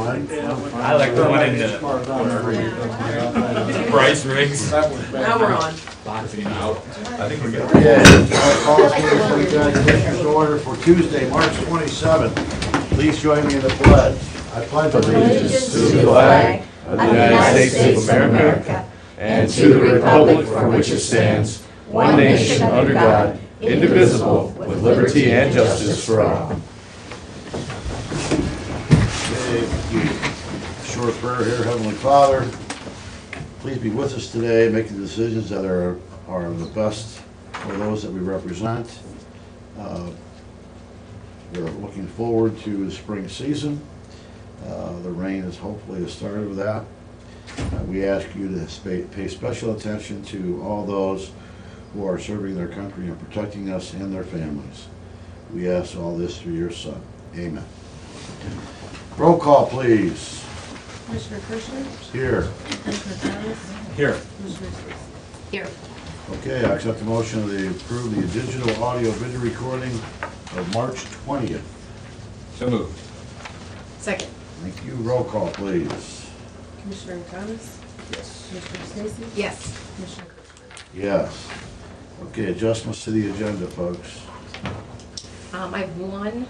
fine? I like the one in the price rings. Now we're on. Boxing out. I think we're good. Okay, I'll call this meeting for the Commissioners to order for Tuesday, March 27th. Please join me in the pledge. I pledge allegiance To the flag of the United States of America and to the republic for which it stands, one nation under God, indivisible, with liberty and justice for all. Okay, short prayer here. Heavenly Father, please be with us today, making decisions that are the best for those that we represent. We're looking forward to the spring season. The rain is hopefully the start of that. We ask you to pay special attention to all those who are serving their country and protecting us and their families. We ask all this through your Son. Amen. Roll call, please. Commissioner Kirschner? Here. Commissioner Thomas? Here. Commissioner Space? Here. Okay, I accept the motion to approve the digital audio video recording of March 20th. So moved. Second. Thank you. Roll call, please. Commissioner Thomas? Yes. Commissioner Stacy? Yes. Commissioner Kirschner? Yes. Okay, adjustments to the agenda, folks. I have one,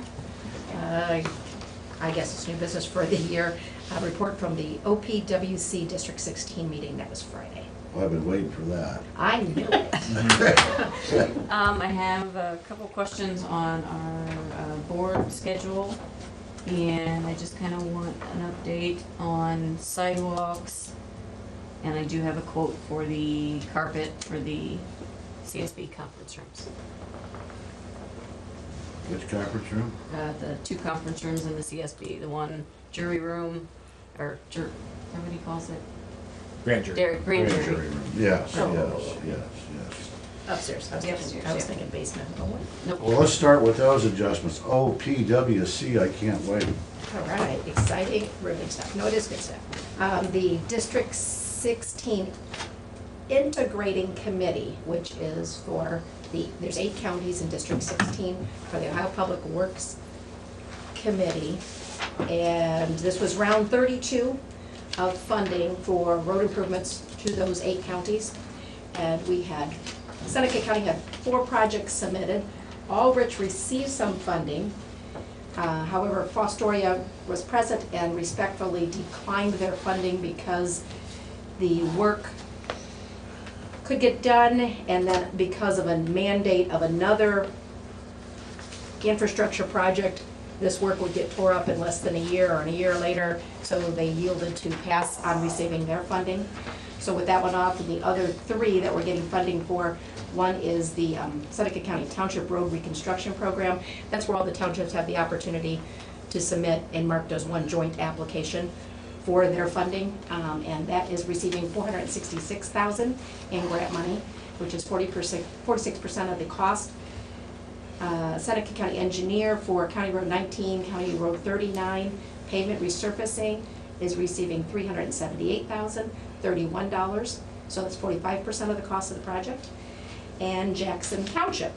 I guess it's new business for the year, a report from the OPWC District 16 meeting. That was Friday. Well, I've been waiting for that. I knew it. I have a couple questions on our board schedule, and I just kind of want an update on sidewalks. And I do have a quote for the carpet for the CSB conference rooms. Which conference room? The two conference rooms in the CSB, the one jury room, or what he calls it? Grand jury. Grand jury. room. Yes, Oh. yes. Upstairs. I was thinking basement. Oh, what? Nope. Well, let's start with those adjustments. OPWC, I can't wait. All right, exciting, riveting stuff. No, it is good stuff. The District 16 Integrating Committee, which is for there's 8 counties in District 16 for the Ohio Public Works Committee. And this was round 32 of funding for road improvements to those 8 counties. And Seneca County had 4 projects submitted. Aldrich received some funding. However, Fostoria was present and respectfully declined their funding because the work could get done, and then because of a mandate of another infrastructure project, this work would get tore up in less than a year or a year later, so they yielded to pass on receiving their funding. So with that one off, and the other 3 that we're getting funding for, one is the Seneca County Township Road Reconstruction Program. That's where all the townships have the opportunity to submit, and Mark does one joint application for their funding, and that is receiving $466,000 in grant money, which is 46% of the cost. Seneca County Engineer for County Road 19, County Road 39, pavement resurfacing is receiving $378,031, so that's 45% of the cost of the project. And Jackson Township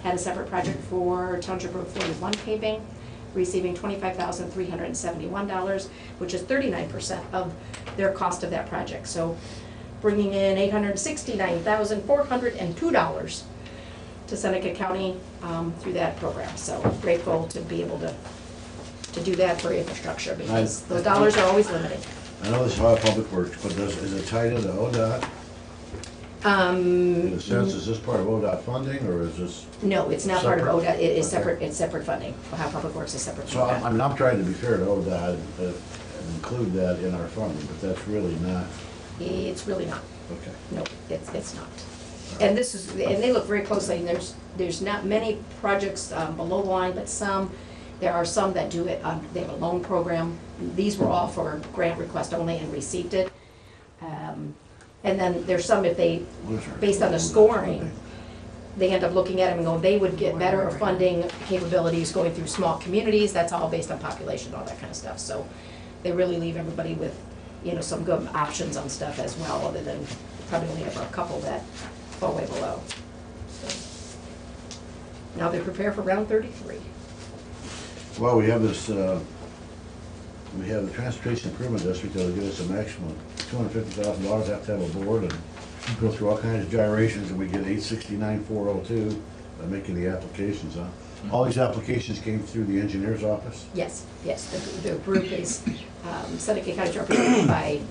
had a separate project for Township Road 41 paving, receiving $25,371, which is 39% of their cost of that project. So bringing in $869,402 to Seneca County through that program. So grateful to be able to do that for infrastructure, because those dollars are always limited. I know this is how Public Works, but is it tied into ODOT? In a sense, is this part of ODOT funding, or is this? No, it's not part of Separate? ODOT, it is Okay. separate, it's separate funding. Ohio Public Works is separate So, program. I'm trying to be fair to ODOT and include that in our funding, but that's really not, It's really not, okay. no, it's not. And they look very closely, and there's not many projects below the line, but there are some that do it, they have a loan program. These were all for grant request only and received it. And then there's some, if they, based on the scoring, they end up looking at them and going, they would get better funding capabilities going through small communities. That's all based on population, all that kind of stuff. So they really leave everybody with, some good options on stuff as well, other than probably only have a couple that fall way below. So now they prepare for round 33. Well, we have this we have the Transportation Improvement District that'll give us a maximum of $250,000, have to have a board and go through all kinds of gyrations, and we get 869,402 by making the applications, huh? All these applications came through the engineer's office? Yes, yes, the group is, Seneca County is represented by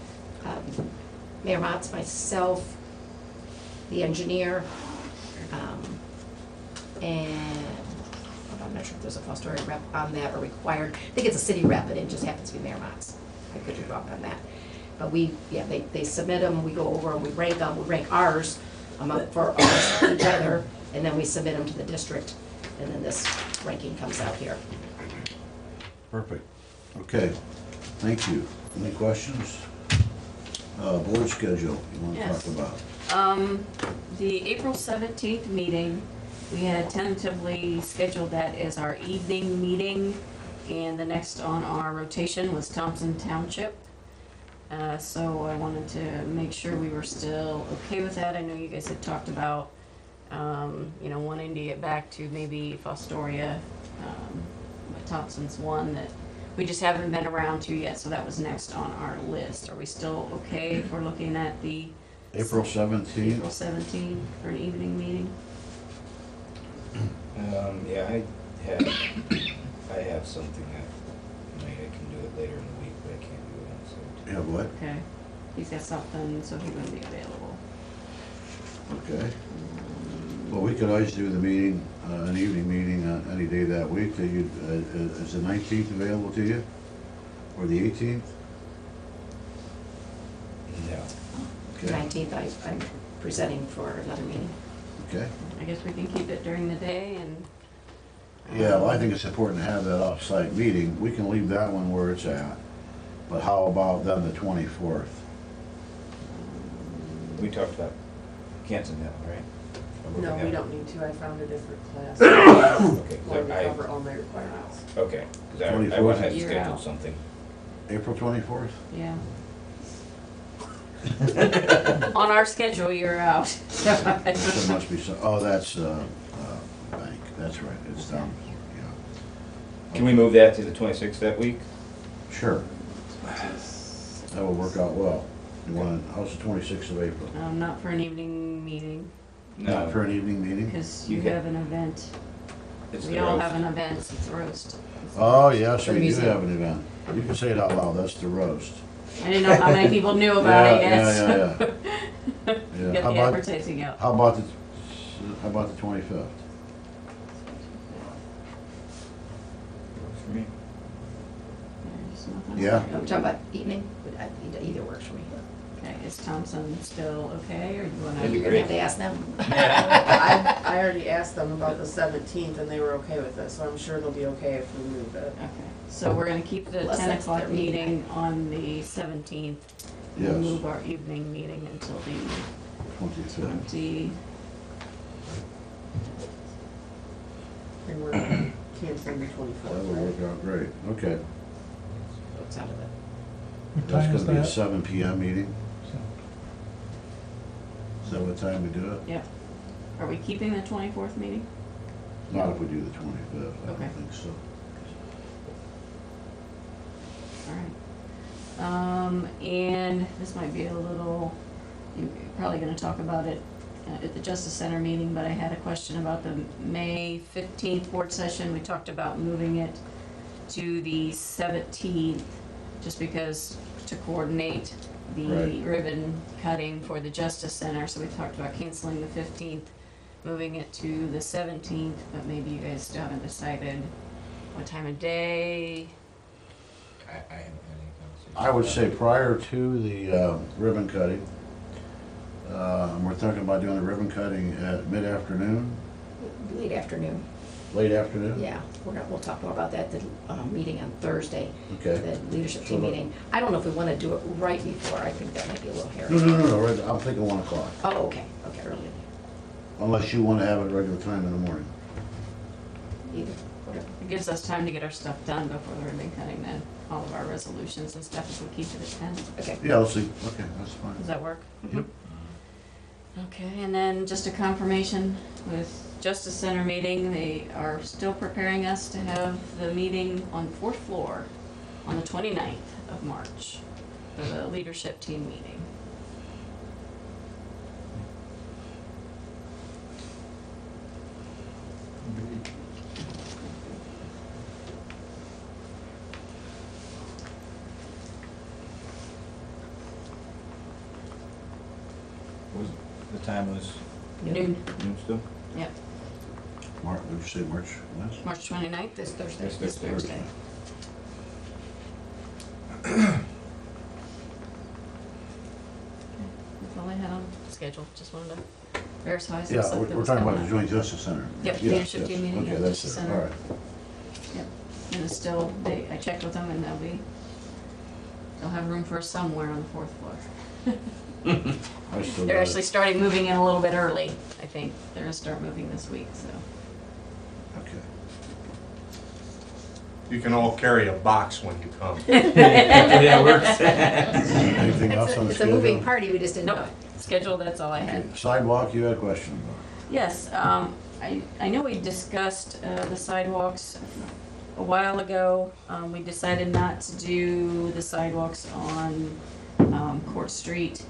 Mayor Motz, myself, the engineer, and I'm not sure if there's a Fostoria rep on that or required. I think it's a city rep, but it just happens to be Mayor Motz. I could be wrong on that. But they submit them, we go over them, we rank them, we rank ours for us together, and then we submit them to the district, and then this ranking comes out here. Perfect. Okay, thank you. Any questions? Board schedule you want to Yes. talk about? The April 17th meeting, we had tentatively scheduled that as our evening meeting, and the next on our rotation was Thompson Township. So I wanted to make sure we were still okay with that. I know you guys had talked about, wanting to get back to maybe Fostoria, but Thompson's one that we just haven't been around to yet, so that was next on our list. Are we still okay if we're looking at the April 17th? April 17th for an evening meeting? Yeah, I have something that night. I can do it later in the week, but I can't do it on the 17th. You have what? Okay, he's got something, so he wouldn't be available. Okay. Well, we could always do the meeting, an evening meeting on any day that week. Is the 19th available to you? Or the 18th? No. Okay. 19th, I'm presenting for another meeting. Okay. I guess we can keep it during the day and. Yeah, well, I think it's important to have that off-site meeting. We can leave that one where it's at. But how about then the 24th? We talked about canceling that one, right? Or moving No, that we one? don't need to, I found a different class. Okay, One to I, cover all my requirements. okay, because I 24th. went ahead and You're scheduled out. something. April 24th? Yeah. On our schedule, you're out. There must be some, oh, that's, bank, that's right, it's down, yeah. Can we move that to the 26th that week? Sure, that will work out well. You want, how's the 26th of April? Not for an evening meeting, Not for an evening meeting? because You you can- have an event. It's We the all roast. have an event, it's the roast. Oh, yes, For we the do museum. have an event. You can say it out loud, that's the roast. I didn't know how many people knew about it yet. Yeah. Get Yeah, how the about, advertising out. how about the 25th? Works for me. There's nothing. Yeah. I'm talking about evening, but either works for me. Okay, is Thompson still okay, or do you wanna? That'd be You're gonna have to ask them. I already asked them about the 17th and they were okay with it, so I'm sure they'll be okay if we move it. Okay, so we're gonna keep the Plus 10 that's o'clock their meeting. meeting on the 17th. Yes. And move our evening meeting until the 25th. 20, And we're canceling the 24th, That would right? work out great, okay. What's out of it? What That's time is gonna be a that? 7 PM meeting. Is that what time we do it? yeah. Are we keeping the 24th meeting? Not if we do the 25th, I Okay. don't think so. Alright. And this might be a little, you're probably gonna talk about it at the Justice Center meeting, but I had a question about the May 15th board session. We talked about moving it to the 17th, just because to coordinate the Right. ribbon cutting for the Justice Center. So we talked about canceling the 15th, moving it to the 17th, but maybe you guys still haven't decided what time of day. I haven't had any conversation. I would say prior to the ribbon cutting, we're thinking about doing the ribbon cutting at mid-afternoon, Late afternoon, late afternoon? yeah. We'll talk more about that at the meeting on Thursday, Okay. the leadership team So the- meeting. I don't know if we want to do it right before, I think that might be a little hairy. No, right, I'm thinking 1 o'clock, Oh, okay, early, unless you want to have it regular time in the morning. either, whatever. It gives us time to get our stuff done before the ribbon cutting, then all of our resolutions and stuff, if we keep it at 10. Okay. Yeah, let's see, okay, that's fine. Does that work? Yep. Okay, and then just a confirmation with Justice Center meeting, they are still preparing us to have the meeting on 4th floor on the 29th of March for the leadership team meeting. The time was Noon. noon still? Yep, March, did you say March last? March 29th. This Thursday. This Thursday. That's all I had on schedule. Just wanted to verify some Yeah, stuff that we're was talking going about the on. Joint Justice Center. Yep, Yes, leadership yes. team meeting Okay, at that's Justice it, Center. all right. Yep, and it's still, I checked with them and they'll have room for us somewhere on the 4th floor. I still They're got actually it. starting moving in a little bit early, I think. They're gonna start moving this week, so. Okay. You can all carry a box when you come. Yeah, works. Anything else on the It's a moving schedule? party, we just didn't know Nope, it. schedule, that's all I had. Okay, Sidewalk, you had a question about. Yes, I know we discussed the sidewalks a while ago. We decided not to do the sidewalks on Court Street,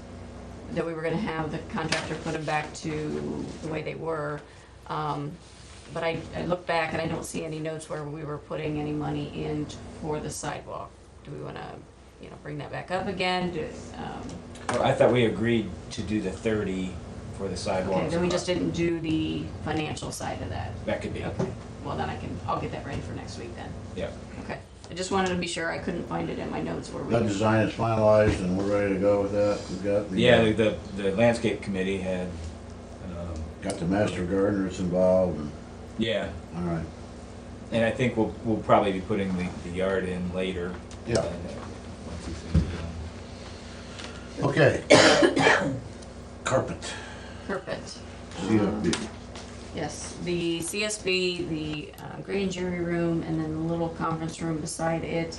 that we were gonna have the contractor put them back to the way they were. But I look back and I don't see any notes where we were putting any money in for the sidewalk. Do we wanna, bring that back up again? Well, I thought we agreed to do the 30 for the sidewalks. Okay, then we just didn't do the financial side of that. That could be. Okay, well then I'll get that ready for next week then. Yeah. Okay, I just wanted to be sure. I couldn't find it in my notes where we. That design is finalized and we're ready to go with that. We've got the. Yeah, the landscape committee had, Got the master gardeners involved and, yeah, all right. and I think we'll probably be putting the yard in later. Yeah. Once these things are done. Okay. Carpet, Carpet. CFB. Yes, the CSB, the grand jury room, and then the little conference room beside it,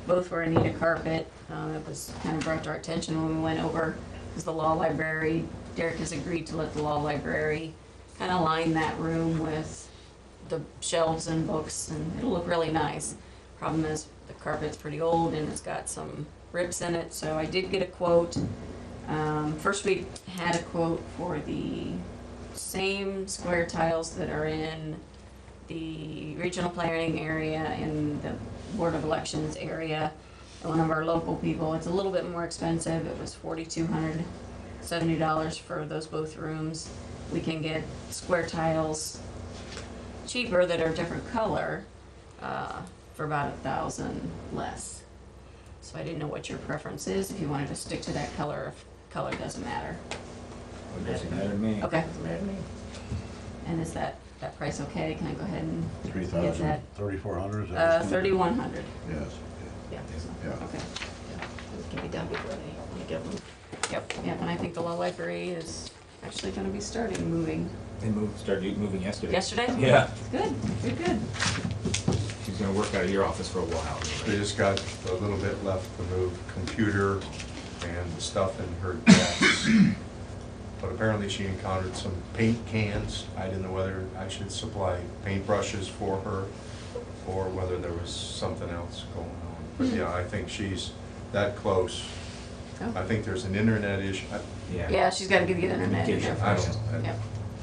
both were in need of carpet. It was kind of brought to our attention when we went over, because the law library, Derek has agreed to let the law library kind of line that room with the shelves and books, and it'll look really nice. Problem is, the carpet's pretty old and it's got some rips in it, so I did get a quote. First we had a quote for the same square tiles that are in the regional planning area, in the Board of Elections area. And one of our local people, it's a little bit more expensive, it was $4,270 for those both rooms. We can get square tiles cheaper that are different color, for about $1,000 less. So I didn't know what your preference is, if you wanted to stick to that color, if color doesn't matter. It doesn't matter to me. Okay. And is that price okay? Can I go ahead and, 3,000, 3,400, is that? 3,100? Yes, okay. Yeah. Yeah. Okay. It can be done before they give them. Yep, and I think the law library is actually gonna be starting moving. They started moving yesterday. Yesterday? Yeah. Good, good. She's gonna work out of your office for a while. They just got a little bit left to move computer and the stuff in her desk. But apparently she encountered some paint cans. I didn't know whether I should supply paint brushes for her or whether there was something else going on. But yeah, I think she's that close. Oh. I think there's an internet issue. Yeah, she's gotta get the internet in there I first. don't know. Yep,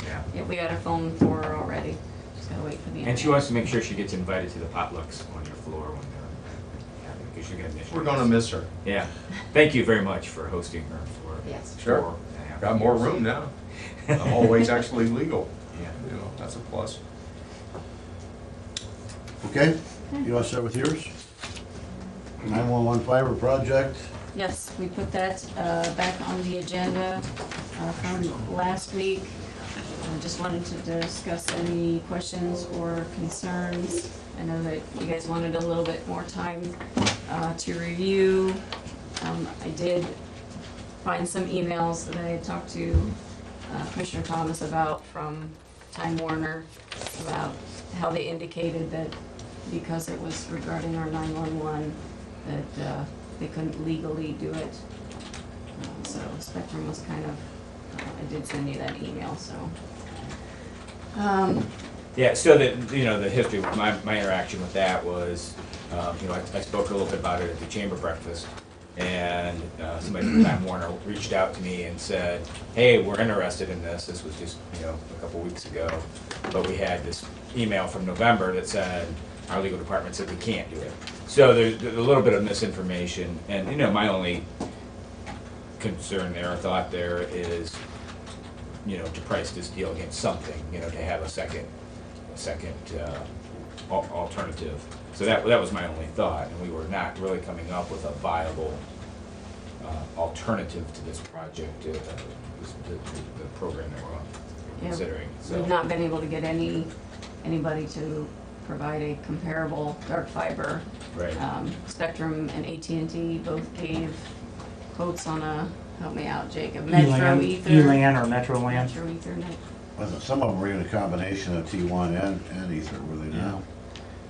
Yeah. yeah, we got her phone for her already. Just gotta wait for the internet. And she wants to make sure she gets invited to the potlucks on your floor when they're having, because you're gonna miss her. We're gonna miss her. Yeah. Thank you very much for hosting her for. Yes. Sure. 4.5 Got more years. room now. The hallway's actually legal. Yeah. You know, that's a plus. Okay, you all set with yours? 911 fiber project, Yes, we put that back on the agenda from last week. I just wanted to discuss any questions or concerns. I know that you guys wanted a little bit more time to review. I did find some emails that I had talked to Commissioner Thomas about from Time Warner about how they indicated that because it was regarding our 911, that they couldn't legally do it. So Spectrum was kind of, I did send you that email, so. Yeah, so the history, my interaction with that was, You know, I spoke a little bit about it at the chamber breakfast, and somebody from Time Warner reached out to me and said, hey, we're interested in this. This was just, you know, a couple weeks ago, but we had this email from November that said, our legal department said we can't do it. So there's a little bit of misinformation, and, you know, my only concern there, or thought there is, you know, to price this deal against something, you know, to have a second alternative. So that was my only thought, and we were not really coming up with a viable alternative to this project, the program that we're Yeah. considering. So We've not been able to get anybody to provide a comparable dark fiber. right. Spectrum and AT&T both gave quotes on help me out, Jacob, Metro Ether. Elan or Metro Land. Metro Ethernet. Wasn't some of them were even a combination of T1 and Ether, were they not?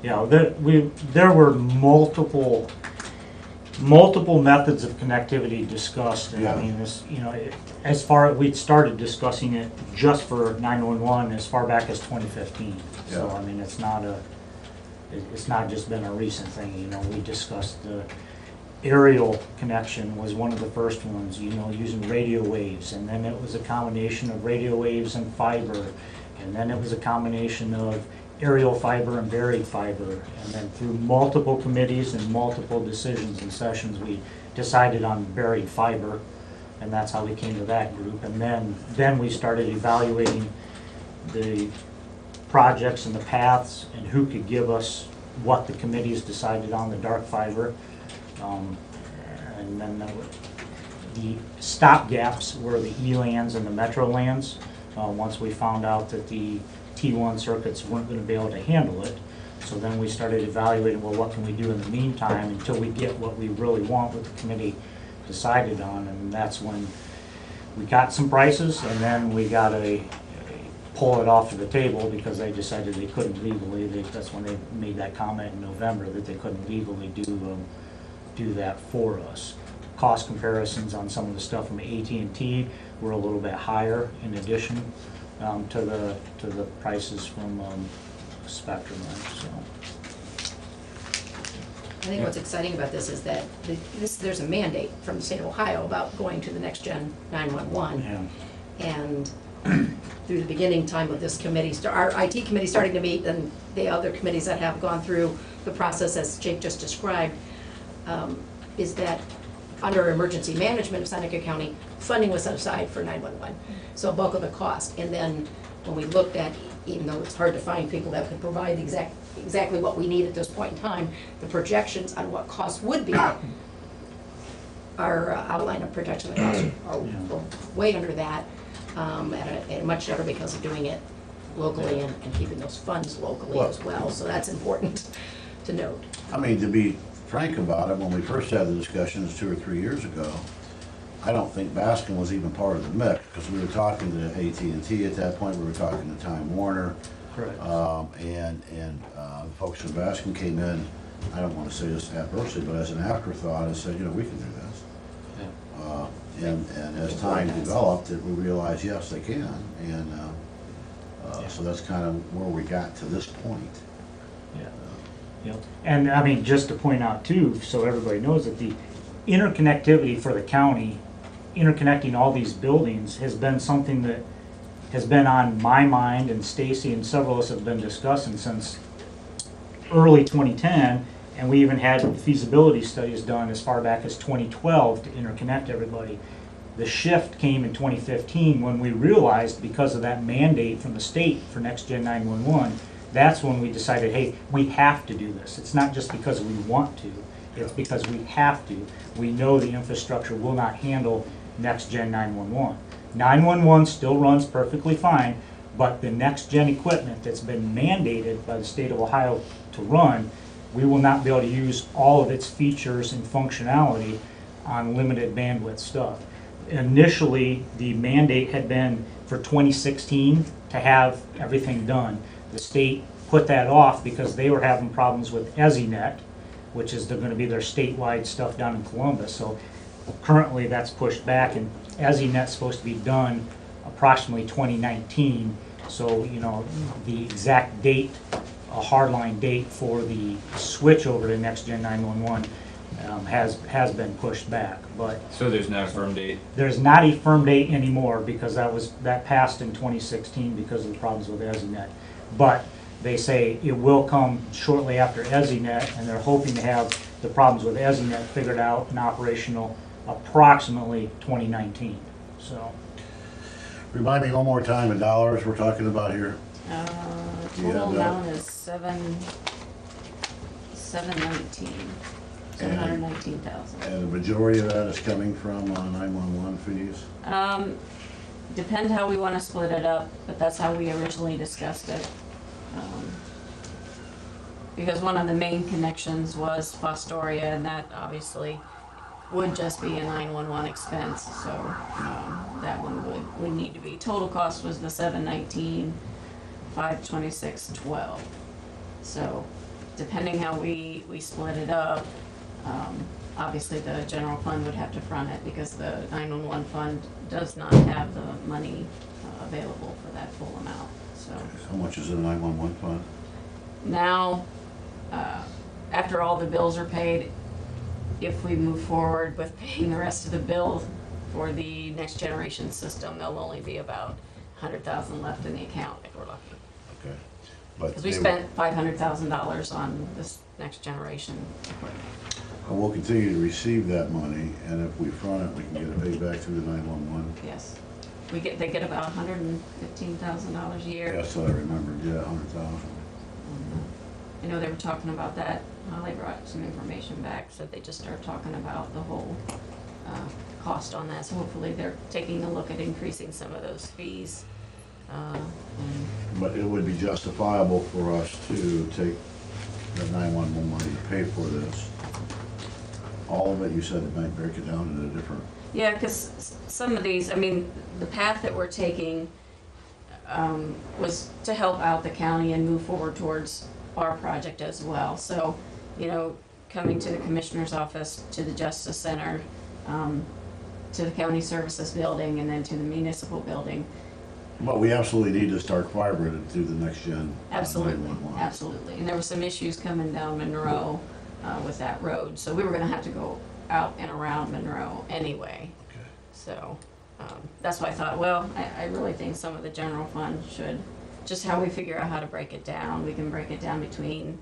Yeah, there were multiple methods of connectivity discussed. And I Yeah. mean, this, you know, we'd started discussing it just for 911 as far back as 2015. So, Yeah. I mean, it's not just been a recent thing, you know, we discussed the aerial connection was one of the first ones, you know, using radio waves, and then it was a combination of radio waves and fiber, and then it was a combination of aerial fiber and buried fiber, and then through multiple committees and multiple decisions and sessions, we decided on buried fiber, and that's how we came to that group. And then we started evaluating the projects and the paths and who could give us what the committees decided on the dark fiber. And then the stop gaps were the ELANs and the Metro lands. Once we found out that the T1 circuits weren't going to be able to handle it, so then we started evaluating, well, what can we do in the meantime until we get what we really want, what the committee decided on, and that's when we got some prices, and then we got a pull it off of the table because they decided they couldn't legally. That's when they made that comment in November that they couldn't legally do that for us. Cost comparisons on some of the stuff from AT&T were a little bit higher in addition to the prices from Spectrum. So. I think what's exciting about this is that there's a mandate from the state of Ohio about going to the next gen 911. Yeah. And through the beginning time of this committee, our IT committee starting to meet, and the other committees that have gone through the process as Jake just described, is that under emergency management of Seneca County, funding was set aside for 911. So a bulk of the cost. And then when we looked at, even though it's hard to find people that could provide exactly what we need at this point in time, the projections on what costs would be, our outline of projection costs are way under that, and much better because of doing it locally and keeping those funds locally as well. So that's important to note. I mean, to be frank about it, when we first had the discussions 2 or 3 years ago, I don't think Baskin was even part of the mix, because we were talking to AT&T at that point, we were talking to Time Warner. Correct. And folks from Baskin came in, I don't want to say this adversely, but as an afterthought, and said, you know, we can do this. Yeah. And as time developed, we realized, yes, they can, and so that's kind of where we got to this point. Yeah. Yep. And I mean, just to point out too, so everybody knows that the interconnectivity for the county, interconnecting all these buildings has been something that has been on my mind, and Stacy and several of us have been discussing since early 2010, and we even had feasibility studies done as far back as 2012 to interconnect everybody. The shift came in 2015 when we realized, because of that mandate from the state for Next Gen 911, that's when we decided, hey, we have to do this. It's not just because we want to, it's because we have to. We know the infrastructure will not handle Next Gen 911. 911 still runs perfectly fine, but the Next Gen equipment that's been mandated by the state of Ohio to run, we will not be able to use all of its features and functionality on limited bandwidth stuff. Initially, the mandate had been for 2016 to have everything done. The state put that off because they were having problems with EZNet, which is going to be their statewide stuff down in Columbus. So currently that's pushed back, and EZNet's supposed to be done approximately 2019. So, you know, the exact date a hardline date for the switch over to Next Gen 911 has been pushed back. But So there's not a firm date? there's not a firm date anymore because that passed in 2016 because of the problems with EZNet. But they say it will come shortly after EZNet, and they're hoping to have the problems with EZNet figured out and operational approximately 2019. So Remind me one more time in dollars we're talking about here. Uh, Do you total have that? amount is 719, 719,000. And the majority of that is coming from 911 fees. Depends how we want to split it up, but that's how we originally discussed it. Because one of the main connections was Fostoria, and that obviously would just be a 911 expense, so that one would need to be. Total cost was the 719, 526.12. So depending how we split it up, obviously the general fund would have to front it because the 911 fund does not have the money available for that full amount, so. How much is in the 911 fund? Now, after all the bills are paid, if we move forward with paying the rest of the bill for the next generation system, there'll only be about 100,000 left in the account if we're lucky. Okay. But Because we they- spent $500,000 on this next generation equipment. And we'll continue to receive that money, and if we front it, we can get it paid back through the 911. Yes. They get about $115,000 a year. That's what I remembered, yeah, 100,000. I know they were talking about that. They brought some information back, said they just started talking about the whole cost on that. So hopefully they're taking a look at increasing some of those fees. And But it would be justifiable for us to take the 911 money to pay for this. All of it, you said it might break it down into different, yeah, because some of these, I mean, the path that we're taking was to help out the county and move forward towards our project as well. So, you know, coming to the commissioner's office, to the Justice Center, to the county services building, and then to the municipal building. but we absolutely need to start fiber to do the next gen. Absolutely, 911. absolutely. And there were some issues coming down Monroe with that road. So we were gonna have to go out and around Monroe anyway. Okay. So that's why I thought, well, I really think some of the general fund should, just how we figure out how to break it down, we can break it down between,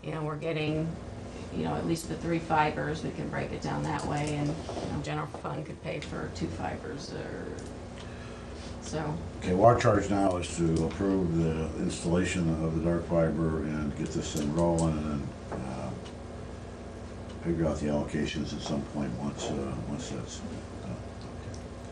you know, we're getting, you know, at least the 3 fibers, we can break it down that way, and, you know, general fund could pay for 2 fibers, or, so, Okay, well, our charge now is to approve the installation of the dark fiber and get this thing rolling, and then figure out the allocations at some point once that's done.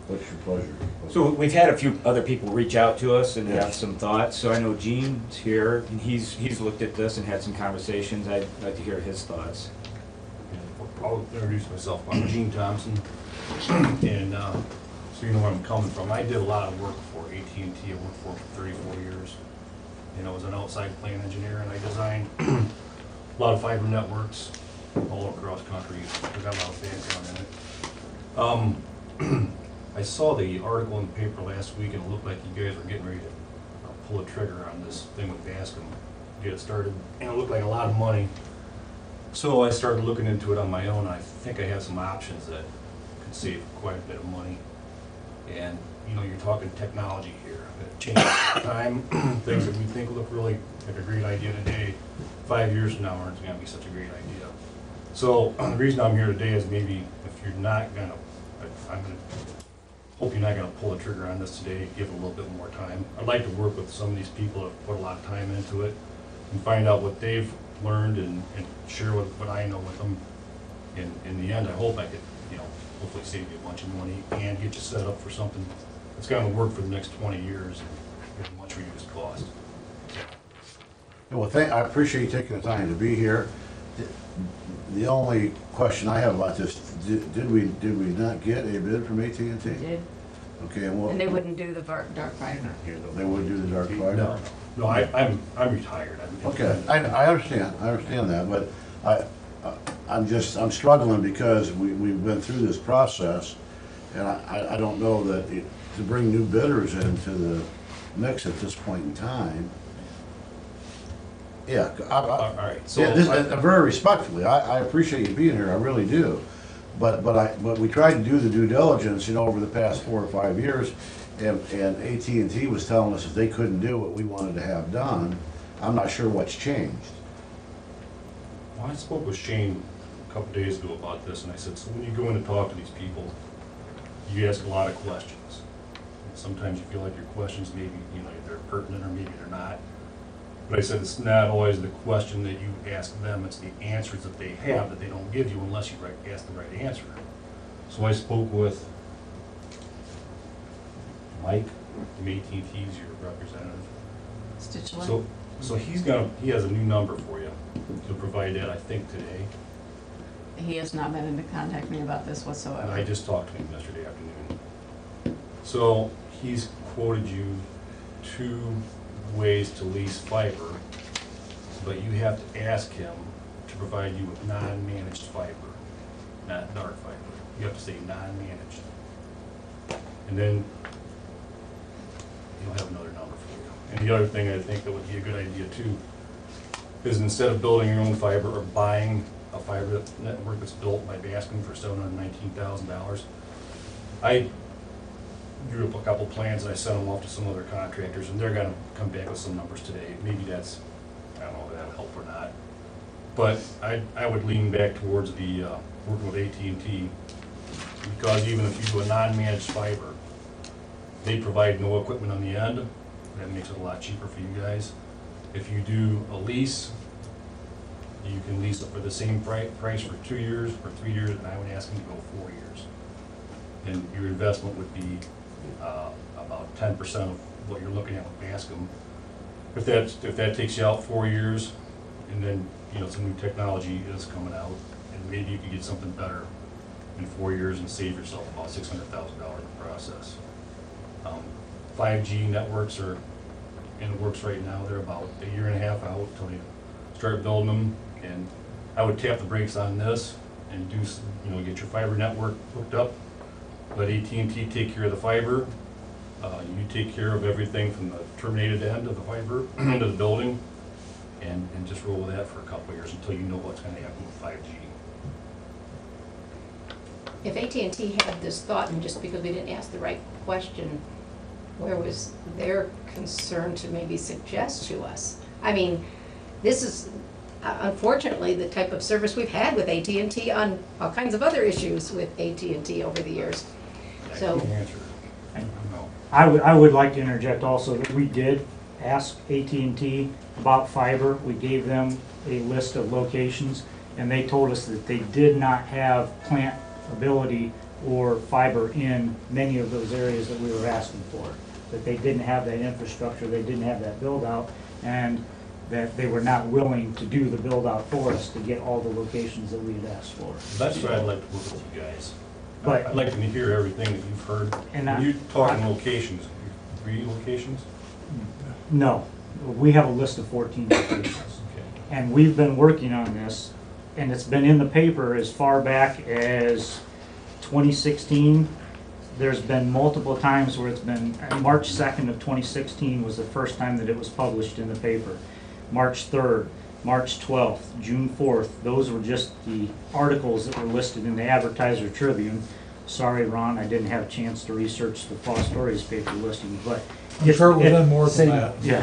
What's your pleasure? So we've had a few other people reach out to us and Yeah. have some thoughts. So I know Gene's here, and he's looked at this and had some conversations. I'd like to hear his thoughts. I'll introduce myself. I'm Gene Thompson, and so you know where I'm coming from. I did a lot of work for AT&T. I worked for 34 years, and I was an outside plant engineer, and I designed a lot of fiber networks all across country. I got a lot of background in it. I saw the article in the paper last week, and it looked like you guys were getting ready to pull a trigger on this thing with Bascom, get it started, and it looked like a lot of money. So I started looking into it on my own. I think I have some options that could save quite a bit of money. And, you know, you're talking technology here. It changes all the time. Things that we think look really like a great idea today, 5 years from now aren't going to be such a great idea. So the reason I'm here today is maybe if you're not going to, hope you're not going to pull the trigger on this today, give it a little bit more time. I'd like to work with some of these people that put a lot of time into it and find out what they've learned and share what I know with them. In the end, I hope I could, you know, hopefully save you a bunch of money and get you set up for something that's going to work for the next 20 years and get a much reduced cost. Well, I appreciate you taking the time to be here. The only question I have about this, did we not get a bid from AT&T? did, Okay, and what? and they wouldn't do the dark fiber. They would do the dark fiber? No, I'm retired. Okay, I understand that, but I'm struggling because we've been through this process, and I don't know that to bring new bidders into the mix at this point in time, Yeah, All right, so. yeah, very respectfully, I appreciate you being here, I really do. But we tried to do the due diligence, over the past 4 or 5 years, and AT&T was telling us that they couldn't do what we wanted to have done. I'm not sure what's changed. Well, I spoke with Shane a couple days ago about this, and I said, so when you go in and talk to these people, you ask a lot of questions. And sometimes you feel like your questions maybe, they're pertinent or maybe they're not. But I said, it's not always the question that you ask them, it's the answers that they have that they don't give you unless you ask the right answer. So I spoke with Mike from AT&T's your representative. Stitchler? So he has a new number for you. He'll provide that, I think, today. He has not been in to contact me about this And whatsoever. I just talked to him yesterday afternoon. So he's quoted you 2 ways to lease fiber, but you have to ask him to provide you with non-managed fiber, not dark fiber. You have to say non-managed. And then he'll have another number for you. And the other thing I think that would be a good idea too is instead of building your own fiber or buying a fiber network that's built by asking for $719,000, I drew up a couple plans and I sent them off to some other contractors, and they're gonna come back with some numbers today. Maybe that's, I don't know if that'll help or not. But I would lean back towards the working with AT&T, because even if you do a non-managed fiber, they provide no equipment on the end. That makes it a lot cheaper for you guys. If you do a lease, you can lease it for the same price for 2 years or 3 years, and I would ask them to go 4 years. And your investment would be about 10% of what you're looking at with Bascom. If that takes you out 4 years, and then some new technology is coming out, and maybe you could get something better in 4 years and save yourself about $600,000 in the process. 5G networks are in the works right now. They're about a year and a half out until they start building them, and I would tap the brakes on this and do get your fiber network hooked up. Let AT&T take care of the fiber. You take care of everything from the terminated end of the fiber into the building, and just roll with that for a couple of years until you know what's going to happen with 5G. If AT&T had this thought, and just because we didn't ask the right question, where was their concern to maybe suggest to us? I mean, this is unfortunately the type of service we've had with AT&T on all kinds of other issues with AT&T over the years. I So, can't answer. I don't know. I would like to interject also that we did ask AT&T about fiber. We gave them a list of locations, and they told us that they did not have plant ability or fiber in many of those areas that we were asking for. That they didn't have that infrastructure, they didn't have that build out, and that they were not willing to do the build out for us to get all the locations that we had asked for. That's why I'd like to work with you guys. But- I'd like to hear everything that you've heard. And When you talking locations, 3 locations? No, we have a list of 14 locations. Okay. And we've been working on this, and it's been in the paper as far back as 2016. There's been multiple times where it's been, March 2nd of 2016 was the first time that it was published in the paper. March 3rd, March 12th, June 4th, those were just the articles that were listed in the Advertiser Tribune. Sorry, Ron, I didn't have a chance to research the Fall Stories paper listing, but. I'm sure it was done more than that. Yeah.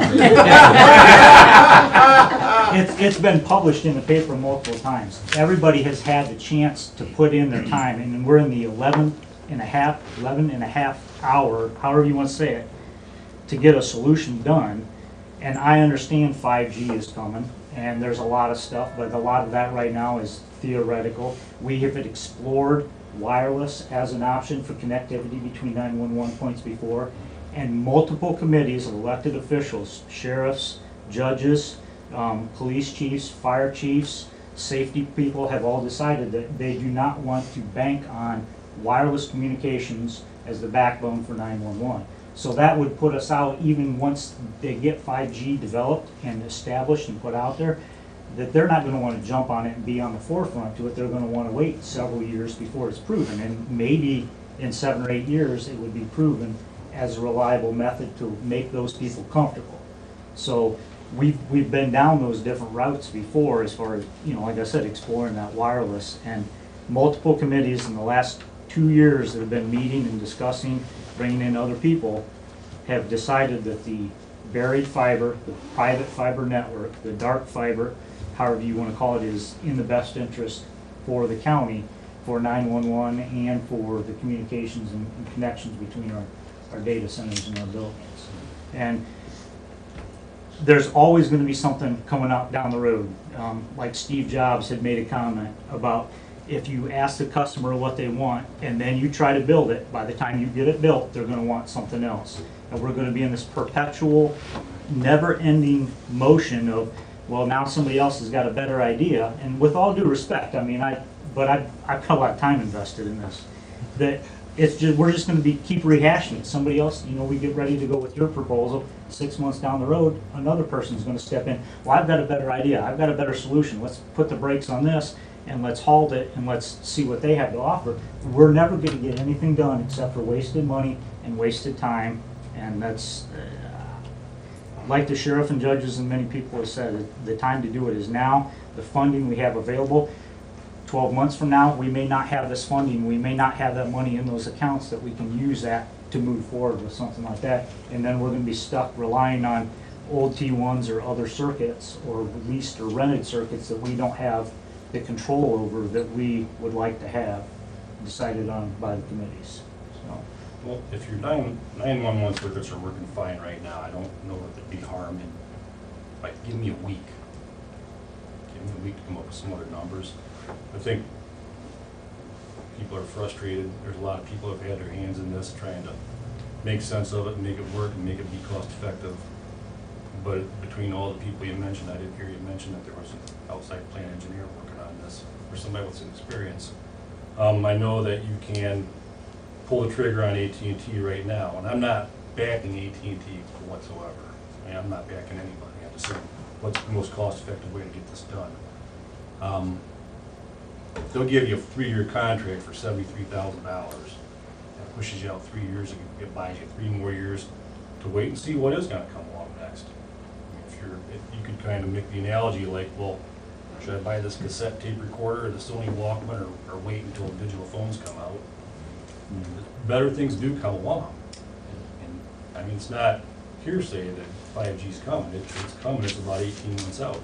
It's been published in the paper multiple times. Everybody has had the chance to put in their time, and we're in the 11 and a half hour, however you want to say it, to get a solution done. And I understand 5G is coming, and there's a lot of stuff, but a lot of that right now is theoretical. We have explored wireless as an option for connectivity between 911 points before, and multiple committees of elected officials, sheriffs, judges, police chiefs, fire chiefs, safety people have all decided that they do not want to bank on wireless communications as the backbone for 911. So that would put us out, even once they get 5G developed and established and put out there, that they're not going to want to jump on it and be on the forefront to it. They're going to want to wait several years before it's proven. And maybe in 7 or 8 years it would be proven as a reliable method to make those people comfortable. So we've been down those different routes before as far as, you know, like I said, exploring that wireless. And multiple committees in the last 2 years that have been meeting and discussing, bringing in other people, have decided that the buried fiber, the private fiber network, the dark fiber, however you want to call it, is in the best interest for the county, for 911 and for the communications and connections between our data centers and our buildings. And there's always going to be something coming up down the road. Like Steve Jobs had made a comment about, if you ask the customer what they want and then you try to build it, by the time you get it built, they're going to want something else. And we're going to be in this perpetual, never-ending motion of, well, now somebody else has got a better idea. And with all due respect, I mean, I've got a lot of time invested in this. That it's just, we're just going to keep rehashing it. Somebody else, you know, we get ready to go with your proposal. 6 months down the road, another person's going to step in. Well, I've got a better idea. I've got a better solution. Let's put the brakes on this and let's halt it and let's see what they have to offer. We're never going to get anything done except for wasted money and wasted time. And that's, like the sheriff and judges and many people have said, the time to do it is now. The funding we have available. 12 months from now, we may not have this funding. We may not have that money in those accounts that we can use that to move forward with something like that. And then we're going to be stuck relying on old T1s or other circuits or leased or rented circuits that we don't have the control over that we would like to have decided on by the committees. So. Well, if your 911 circuits are working fine right now, I don't know that there'd be harm in, like, give me a week. Give me a week to come up with some other numbers. I think people are frustrated. There's a lot of people who have had their hands in this, trying to make sense of it and make it work and make it be cost effective. But between all the people you mentioned, I did hear you mention that there was an outside plant engineer working on this, or somebody with some experience. I know that you can pull the trigger on AT&T right now, and I'm not backing AT&T whatsoever. I mean, I'm not backing anybody. I'm just saying, what's the most cost-effective way to get this done? They'll give you a 3-year contract for $73,000. That pushes you out 3 years, it buys you 3 more years to wait and see what is going to come along next. I mean, if you could kind of make the analogy like, well, should I buy this cassette tape recorder or the Sony Walkman, or wait until digital phones come out? Better things do come along. And I mean, it's not hearsay that 5G's coming. It's coming. It's about 18 months out.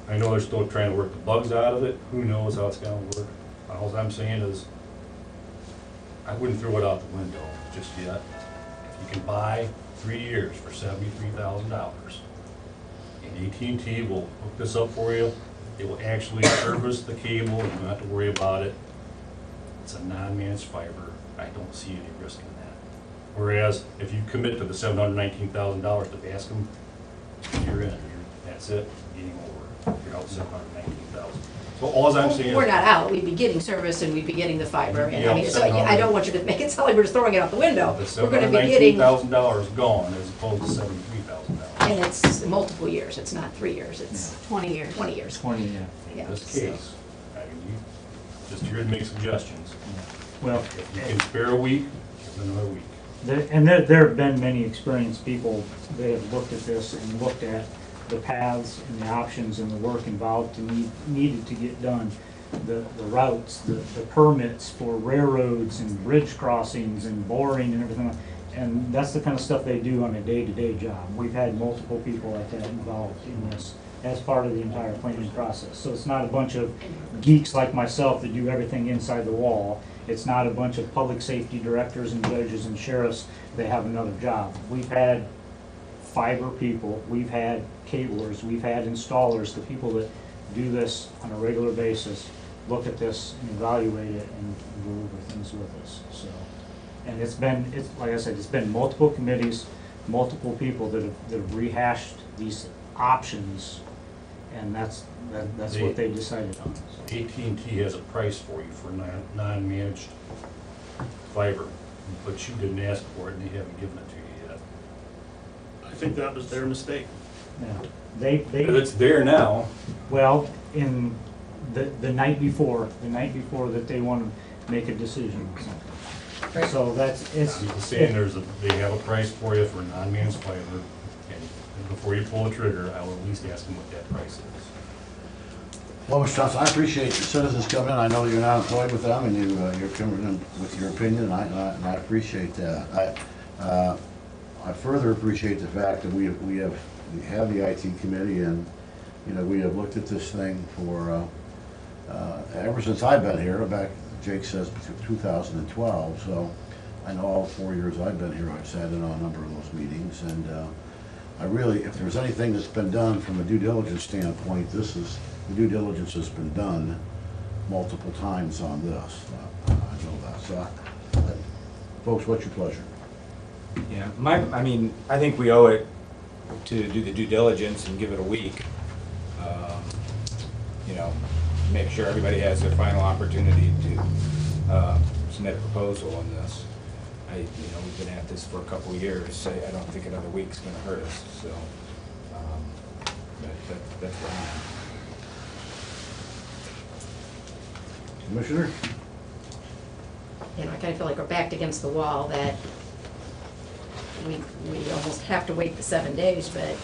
I know they're still trying to work the bugs out of it. Who knows how it's going to work? All I'm saying is, I wouldn't throw it out the window just yet. If you can buy 3 years for $73,000, and AT&T will hook this up for you, it will actually service the cable. You don't have to worry about it. It's a non-managed fiber. I don't see any risk in that. Whereas if you commit to the $719,000 to Bascom, you're in. That's it. Game over. You're out $719,000. So all I'm saying is, We're not out, we'd be getting service and we'd be getting the fiber, and Yeah, I mean, so I don't want you to make it sound like we're just throwing it out the window. the We're gonna be getting, $719,000 gone as opposed to $73,000. and it's multiple years, it's not 3 years, it's 20 years. 20 years. 20, yeah. Yeah, In this so- case, I mean, you just here to make suggestions. Well, If you can spare a week, give them another week. there have been many experienced people that have looked at this and looked at the paths and the options and the work involved needed to get done. The routes, the permits for railroads and bridge crossings and boring and everything. And that's the kind of stuff they do on a day-to-day job. We've had multiple people like that involved in this as part of the entire planning process. So it's not a bunch of geeks like myself that do everything inside the wall. It's not a bunch of public safety directors and judges and sheriffs that have another job. We've had fiber people, we've had cablers, we've had installers, the people that do this on a regular basis, look at this and evaluate it and go over things with us, so. And it's like I said, it's been multiple committees, multiple people that have rehashed these options, and that's what they decided on. So. AT&T has a price for you for non-managed fiber, but you didn't ask for it and they haven't given it to you yet. I think that was their mistake. Yeah, But it's there now. well, in the night before that they want to make a decision or something. So I'm just saying they have a price for you for non-managed fiber, and And before you pull the trigger, I will at least ask them what that price is. Well, Mr. Johnson, I appreciate your citizens coming in. I know you're not employed with them, and you're coming in with your opinion, and I appreciate that. I further appreciate the fact that we have the IT committee, and, you know, we have looked at this thing for, ever since I've been here, back, Jake says, 2012, so I know all 4 years I've been here, I've sat in on a number of those meetings, and I really, if there's anything that's been done from a due diligence standpoint, the due diligence has been done multiple times on this. I know that. So, folks, what's your pleasure? Yeah, I mean, I think we owe it to do the due diligence and give it a week. You know, make sure everybody has their final opportunity to submit a proposal on this. We've been at this for a couple of years, so I don't think another week's gonna hurt us, so, that's what I'm at. Commissioner? You know, I kind of feel like we're backed against the wall, that we almost have to wait the 7 days, but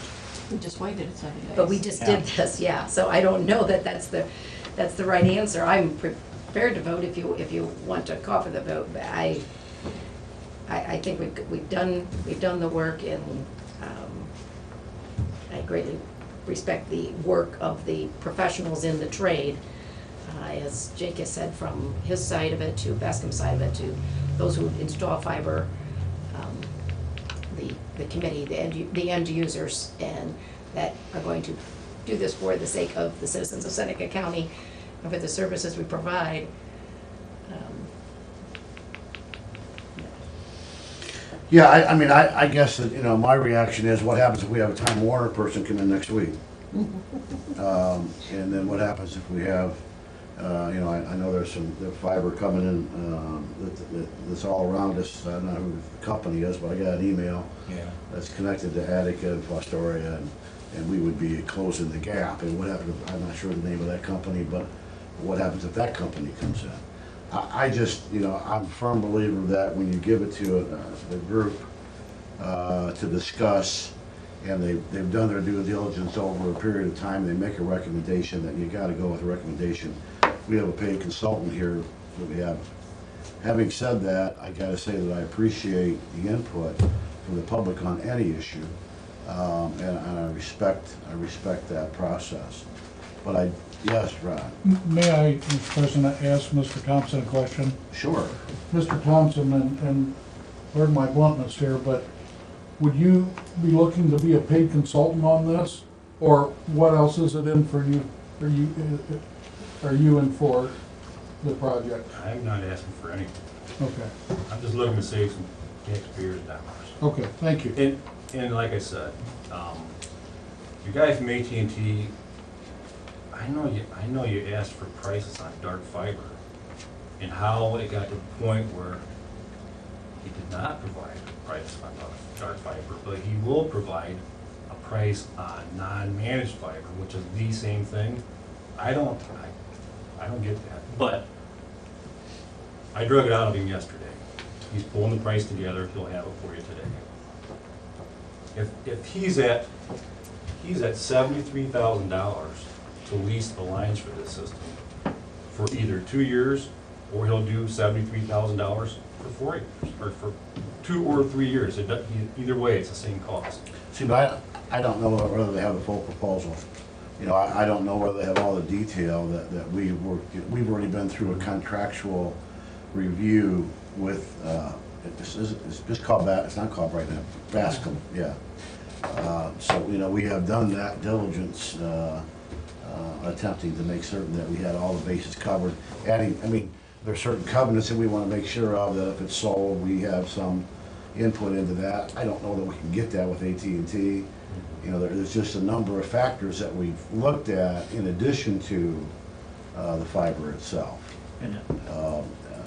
We just waited 7 days. But we just did this, yeah, so I don't know that that's the right answer. I'm prepared to vote if you want to call for the vote, but I think we've done the work, and I greatly respect the work of the professionals in the trade. As Jake has said, from his side of it to Bascom's side of it to those who install fiber, the committee, the end users, and that are going to do this for the sake of the citizens of Seneca County and for the services we provide. Yeah, I mean, I guess that, you know, my reaction is, what happens if we have a Time Warner person come in next week? And then what happens if we have, you know, I know there's some fiber coming in that's all around us. I don't know who the company is, but I got an email that's connected to Attica and Fostoria, and we would be closing the gap. And what happens, I'm not sure the name of that company, but what happens if that company comes in? I just, you know, I'm a firm believer that when you give it to the group to discuss, and they've done their due diligence over a period of time, they make a recommendation, that you gotta go with a recommendation. We have a paid consultant here that we have. Having said that, I gotta say that I appreciate the input from the public on any issue, and I respect that process. But yes, Ron? May I, Mr. President, ask Mr. Thompson a question? Sure. Mr. Thompson, and pardon my bluntness here, but would you be looking to be a paid consultant on this? Or what else is it in for you? Are you in for the project? I'm not asking for anything. Okay, I'm just looking to save some taxpayers' dollars. okay, thank you. And like I said, you guys from AT&T, I know you asked for prices on dark fiber, and how it got to the point where he did not provide a price on dark fiber, but he will provide a price on non-managed fiber, which is the same thing. I don't get that, but I drug it out of him yesterday. He's pulling the price together, he'll have it for you today. If he's at $73,000 to lease the lines for this system for either 2 years, or he'll do $73,000 for 4 years, or for 2 or 3 years. Either way, it's the same cost. See, but I don't know whether they have a full proposal. You know, I don't know whether they have all the detail that we've already been through a contractual review with, it's just called, it's not called right now, Bascom, yeah. So, you know, we have done that diligence, attempting to make certain that we had all the bases covered. I mean, there's certain covenants that we want to make sure of, that if it's sold, we have some input into that. I don't know that we can get that with AT&T. You know, there's just a number of factors that we've looked at in addition to the fiber itself.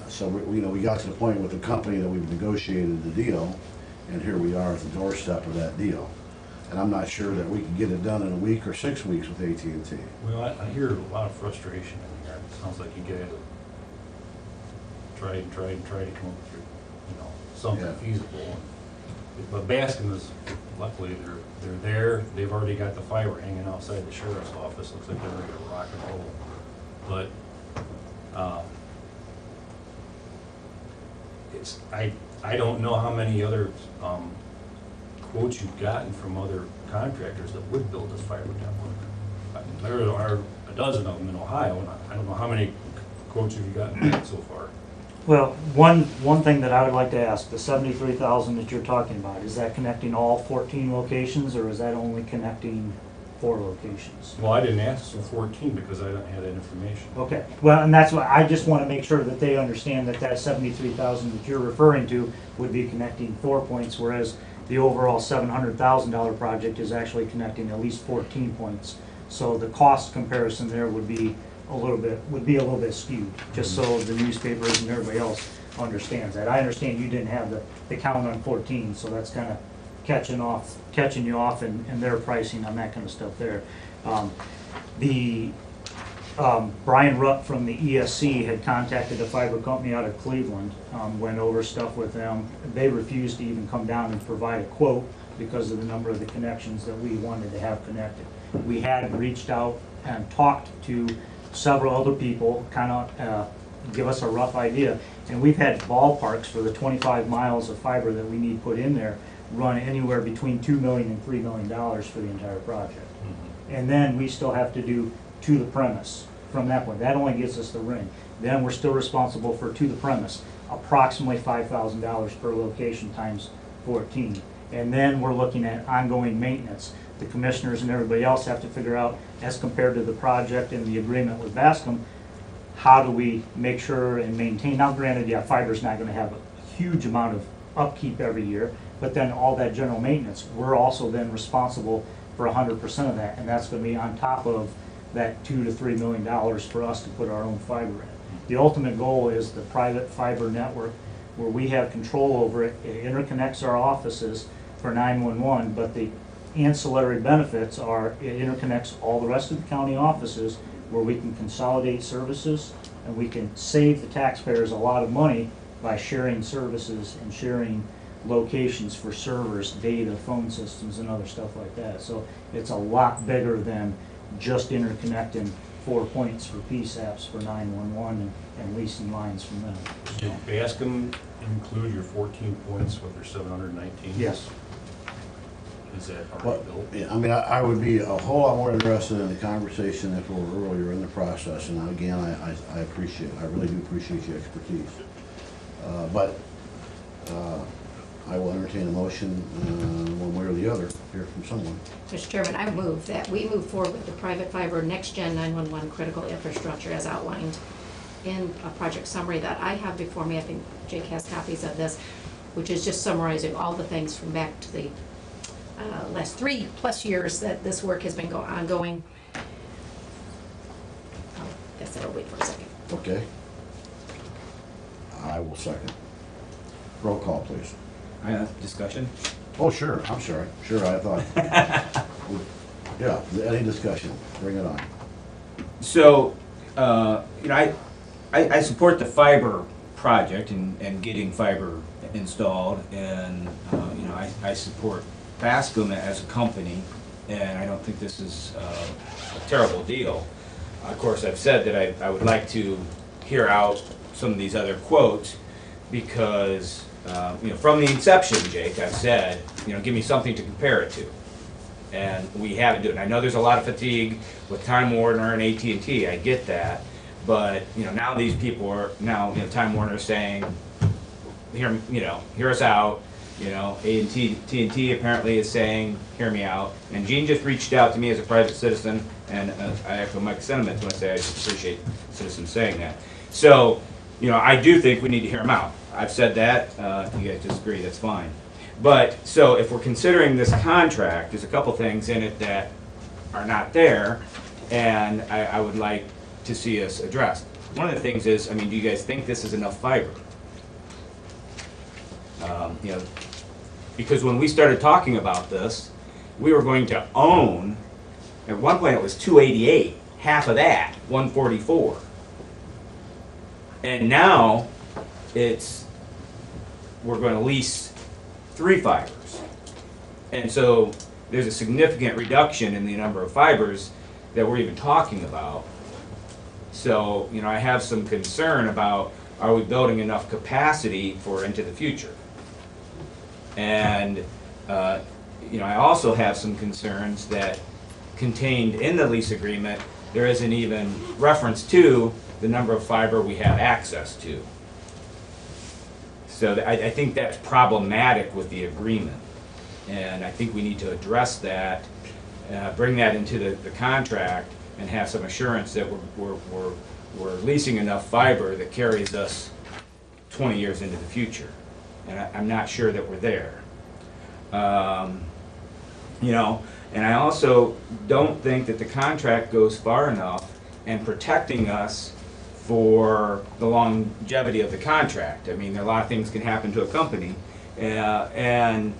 So we got to the point with the company that we've negotiated the deal, and here we are at the doorstep of that deal. And I'm not sure that we can get it done in a week or 6 weeks with AT&T. Well, I hear a lot of frustration in here. It sounds like you guys try to come up with, something feasible. But Bascom is luckily, they're there, they've already got the fiber hanging outside the sheriff's office, looks like they're ready to rock and roll. But, I don't know how many other, quotes you've gotten from other contractors that would build this fiber network. There are a dozen of them in Ohio, and I don't know how many quotes have you gotten back so far. Well, one thing that I would like to ask, the 73,000 that you're talking about, is that connecting all 14 locations, or is that only connecting 4 locations? Well, I didn't ask for 14 because I don't have that information. Okay, well, and that's why, I just want to make sure that they understand that that 73,000 that you're referring to would be connecting 4 points, whereas the overall $700,000 project is actually connecting at least 14 points. So the cost comparison there would be a little bit skewed, just so the newspapers and everybody else understands that. I understand you didn't have the count on 14, so that's kind of catching you off in their pricing on that kind of stuff there. Brian Rupp from the ESC had contacted a fiber company out of Cleveland, went over stuff with them. They refused to even come down and provide a quote because of the number of the connections that we wanted to have connected. We had reached out and talked to several other people, kind of give us a rough idea, and we've had ballparks for the 25 miles of fiber that we need put in there run anywhere between $2 million and $3 million for the entire project. And then we still have to do to the premise from that point. That only gets us the ring. Then we're still responsible for to the premise, approximately $5,000 per location times 14. And then we're looking at ongoing maintenance. The commissioners and everybody else have to figure out, as compared to the project and the agreement with Bascom, how do we make sure and maintain? Now granted, yeah, fiber's not gonna have a huge amount of upkeep every year, but then all that general maintenance, we're also then responsible for 100% of that, and that's gonna be on top of that $2 to $3 million for us to put our own fiber in. The ultimate goal is the private fiber network where we have control over it. It interconnects our offices for 911, but the ancillary benefits are it interconnects all the rest of the county offices where we can consolidate services and we can save the taxpayers a lot of money by sharing services and sharing locations for servers, data, phone systems, and other stuff like that. So it's a lot bigger than just interconnecting 4 points for PSAPs for 911 and leasing lines from them. Did Bascom include your 14 points with their 719? Yes. Is that Well, already built? yeah, I mean, I would be a whole lot more interested in the conversation if we were earlier in the process, and again, I really do appreciate your expertise. But I will entertain a motion, one way or the other, here from someone. Mr. Chairman, I move that we move forward with the private fiber next-gen 911 critical infrastructure as outlined in a project summary that I have before me. I think Jake has copies of this, which is just summarizing all the things from back to the last 3+ years that this work has been ongoing. I guess I'll wait for a second. Okay. I will second. Roll call, please. Discussion? Oh, sure, I'm sorry. Sure, I thought. Yeah, any discussion, bring it on. So, I support the fiber project and getting fiber installed, and, I support Bascom as a company, and I don't think this is a terrible deal. Of course, I've said that I would like to hear out some of these other quotes, because, from the inception, Jake, I've said, give me something to compare it to. And we haven't done it. I know there's a lot of fatigue with Time Warner and AT&T, I get that. But, now these people are, Time Warner is saying, hear us out. AT&T apparently is saying, hear me out. And Gene just reached out to me as a private citizen, and I echo Mike's sentiment when I say I appreciate citizens saying that. So, I do think we need to hear him out. I've said that. If you guys disagree, that's fine. But, so if we're considering this contract, there's a couple things in it that are not there, and I would like to see us addressed. One of the things is, do you guys think this is enough fiber? Because when we started talking about this, we were going to own, at one point it was 288, half of that, 144. And now, we're going to lease 3 fibers. And so there's a significant reduction in the number of fibers that we're even talking about. So, you know, I have some concern about, are we building enough capacity for into the future? And, you know, I also have some concerns that contained in the lease agreement, there isn't even reference to the number of fiber we have access to. So I think that's problematic with the agreement. And I think we need to address that, bring that into the contract, and have some assurance that we're leasing enough fiber that carries us 20 years into the future. And I'm not sure that we're there. You know, and I also don't think that the contract goes far enough in protecting us for the longevity of the contract. I mean, a lot of things can happen to a company, and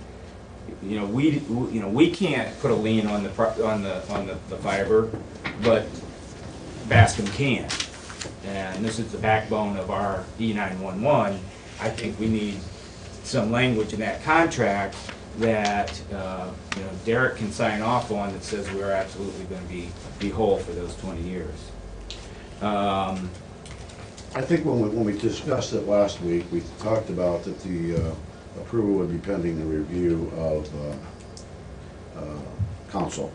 you know, we can't put a lien on the fiber, but Bascom can. And this is the backbone of our E911. I think we need some language in that contract that you know, Derek can sign off on that says we're absolutely going to be whole for those 20 years. I think when we discussed it last week, we talked about that the approval would be pending the review of council.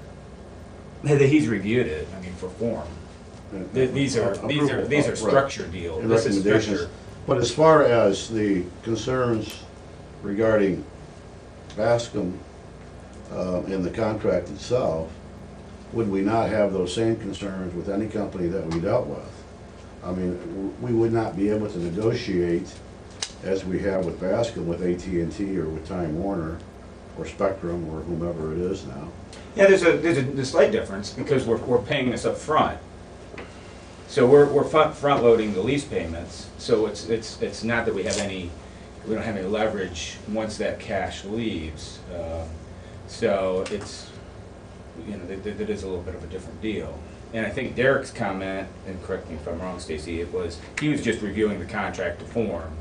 He's reviewed it. I mean, for form. These are Approval, structure deals. and This is recommendations. structure. But as far as the concerns regarding Bascom and the contract itself, would we not have those same concerns with any company that we dealt with? I mean, we would not be able to negotiate as we have with Bascom, with AT&T or with Time Warner or Spectrum or whomever it is now. Yeah, there's a slight difference because we're paying this up front. So we're front loading the lease payments. So it's not that we don't have any leverage once that cash leaves. So it's, you know, that is a little bit of a different deal. And I think Derek's comment, and correct me if I'm wrong, Stacy, he was just reviewing the contract to form.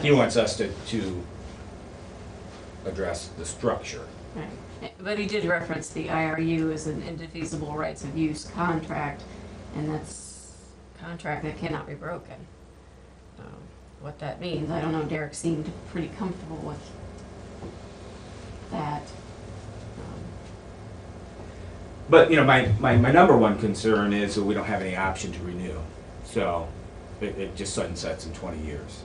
He wants us to address the structure. Right. But he did reference the IRU as an indefeasible rights of use contract, and that's a contract that cannot be broken. What that means, I don't know, Derek seemed pretty comfortable with that. But, you know, my number one concern is that we don't have any option to renew. So it just sunsets in 20 years.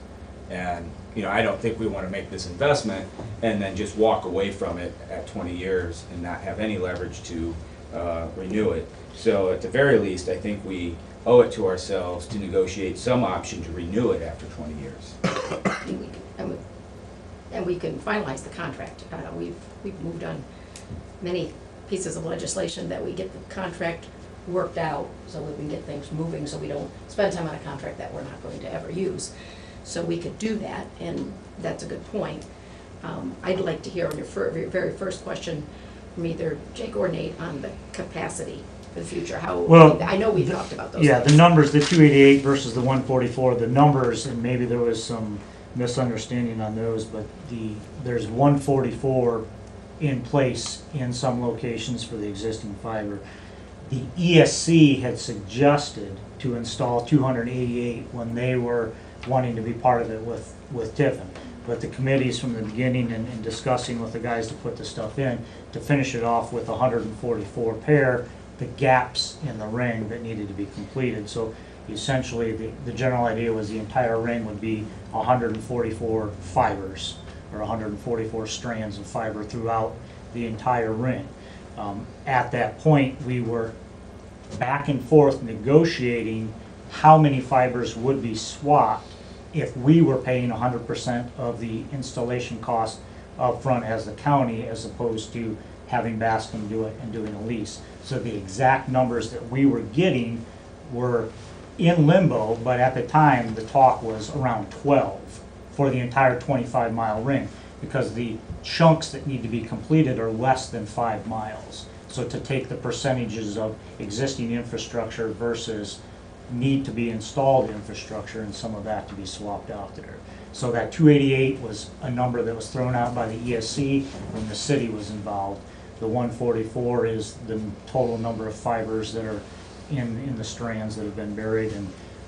And, you know, I don't think we want to make this investment and then just walk away from it at 20 years and not have any leverage to renew it. So at the very least, I think we owe it to ourselves to negotiate some option to renew it after 20 years. And we can finalize the contract. We've moved on many pieces of legislation that we get the contract worked out so that we can get things moving, so we don't spend time on a contract that we're not going to ever use. So we could do that, and that's a good point. I'd like to hear on your very first question from either Jake or Nate on the capacity for the future. Well, I know we've talked about those. Yeah, things. the numbers, the 288 versus the 144, the numbers, and maybe there was some misunderstanding on those, but there's 144 in place in some locations for the existing fiber. The ESC had suggested to install 288 when they were wanting to be part of it with Tiffin. But the committees from the beginning and discussing with the guys to put the stuff in, to finish it off with 144 pair, the gaps in the ring that needed to be completed. So essentially the general idea was the entire ring would be 144 fibers, or 144 strands of fiber throughout the entire ring. At that point, we were back and forth negotiating how many fibers would be swapped if we were paying 100% of the installation cost up front as the county, as opposed to having Bascom do it and doing a lease. So the exact numbers that we were getting were in limbo, but at the time, the talk was around 12 for the entire 25-mile ring, because the chunks that need to be completed are less than 5 miles. So to take the percentages of existing infrastructure versus need to be installed infrastructure and some of that to be swapped out there. So that 288 was a number that was thrown out by the ESC when the city was involved. The 144 is the total number of fibers that are in the strands that have been buried, and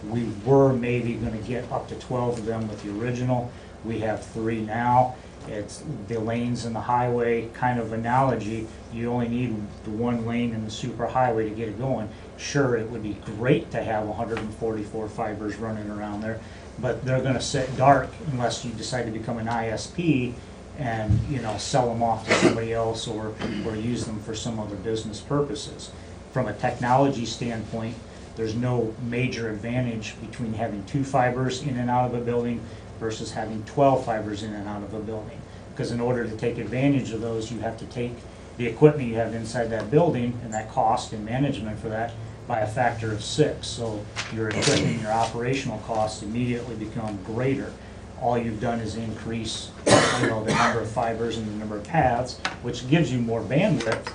we were maybe gonna get up to 12 of them with the original. We have 3 now. It's the lanes in the highway kind of analogy. You only need the 1 lane in the super highway to get it going. Sure, it would be great to have 144 fibers running around there, but they're gonna sit dark unless you decide to become an ISP and, you know, sell them off to somebody else or use them for some other business purposes. From a technology standpoint, there's no major advantage between having 2 fibers in and out of a building versus having 12 fibers in and out of a building. Because in order to take advantage of those, you have to take the equipment you have inside that building and that cost and management for that by a factor of 6. So your equipment, your operational costs immediately become greater. All you've done is increase, you know, the number of fibers and the number of paths, which gives you more bandwidth.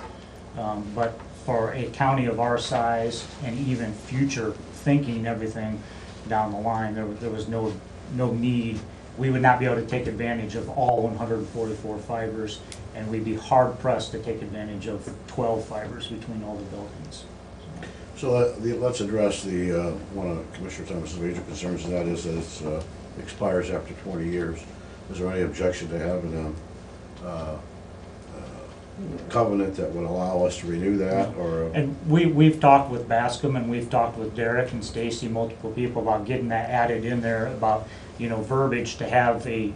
But for a county of our size and even future thinking everything down the line, there was no need. We would not be able to take advantage of all 144 fibers, and we'd be hard pressed to take advantage of 12 fibers between all the buildings. So let's address the, one of Commissioner Thomas's major concerns, and that is that it expires after 20 years. Is there any objection to having a covenant that would allow us to renew that, or? And we've talked with Bascom, and we've talked with Derek and Stacy, multiple people, about getting that added in there, about, you know, verbiage to have a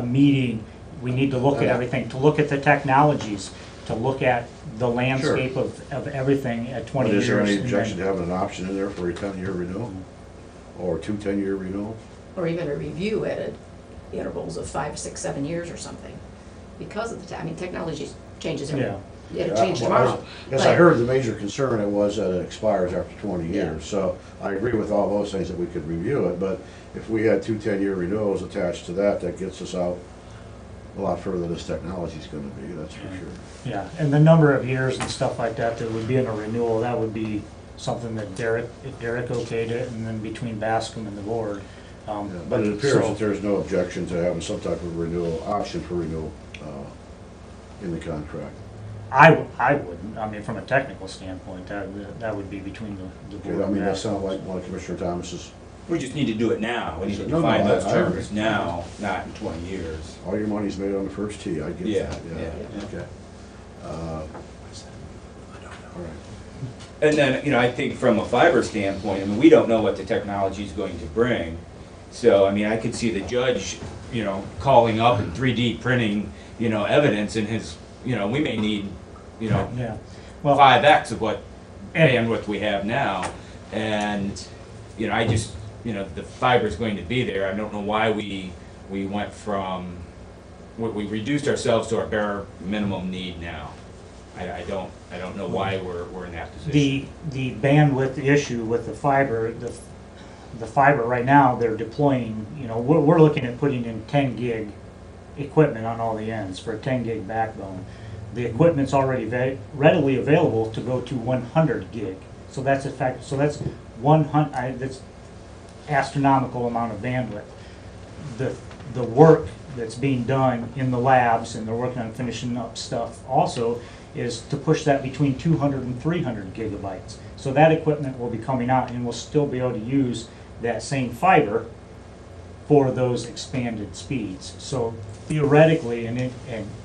meeting. We need to look at everything, to look at the technologies, to look at the landscape of everything at 20 But years. is there any and objection to then- having an option in there for a 10-year renewal? Or 2 10-year renewals? Or even a review at intervals of 5, 6, 7 years or something. Because of the, I mean, technology changes every, Yeah. it'll change Well, tomorrow. As I but- heard, the major concern it was that it expires after 20 years. So I agree with all those things, that we could review it, but if we had 2 10-year renewals attached to that, that gets us out a lot further than this technology's gonna be, that's for sure. Yeah, and the number of years and stuff like that that would be in a renewal, that would be something that Derek, if Derek okayed it, and then between Bascom and the board. Yeah, But it appears so- that there's no objection to having some type of renewal, option for renewal in the contract. I wouldn't, I mean, from a technical standpoint, that would be between the Okay, board. I mean, and that Bascom. sounds like one of Commissioner Thomas's, We just need to do it now. We need to No, define no, those I terms agree. now, not in 20 years. all your money's made on the first tee, I get Yeah, that, yeah. Okay. All right. And then, you know, I think from a fiber standpoint, I mean, we don't know what the technology is going to bring. So, I mean, I could see the judge, you know, calling up and 3D printing, you know, evidence in his, you know, we may need, you know, Yeah, well, 5X of what bandwidth we have now. And, you know, I just, you know, the fiber's going to be there. I don't know why we went from, we reduced ourselves to our bare minimum need now. I don't know why we're in that position. the bandwidth issue with the fiber, the fiber right now, they're deploying, you know, we're looking at putting in 10 gig equipment on all the ends for a 10 gig backbone. The equipment's already readily available to go to 100 gig. So that's a fact, so that's 100, that's astronomical amount of bandwidth. The work that's being done in the labs, and they're working on finishing up stuff also, is to push that between 200 and 300 gigabytes. So that equipment will be coming out, and we'll still be able to use that same fiber for those expanded speeds. So theoretically, and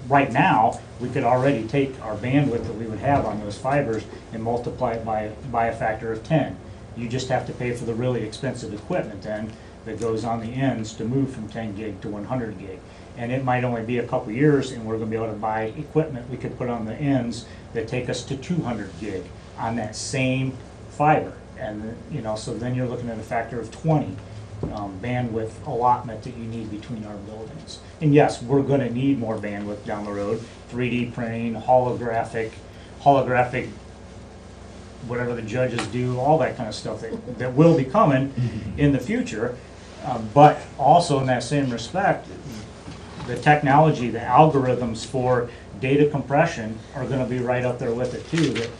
right now, we could already take our bandwidth that we would have on those fibers and multiply it by a factor of 10. You just have to pay for the really expensive equipment then that goes on the ends to move from 10 gig to 100 gig. And it might only be a couple years, and we're gonna be able to buy equipment we could put on the ends that take us to 200 gig on that same fiber. And, you know, so then you're looking at a factor of 20 bandwidth allotment that you need between our buildings. And yes, we're gonna need more bandwidth down the road, 3D printing, holographic, whatever the judges do, all that kind of stuff that will be coming in the future. But also in that same respect, the technology, the algorithms for data compression are gonna be right up there with it too. That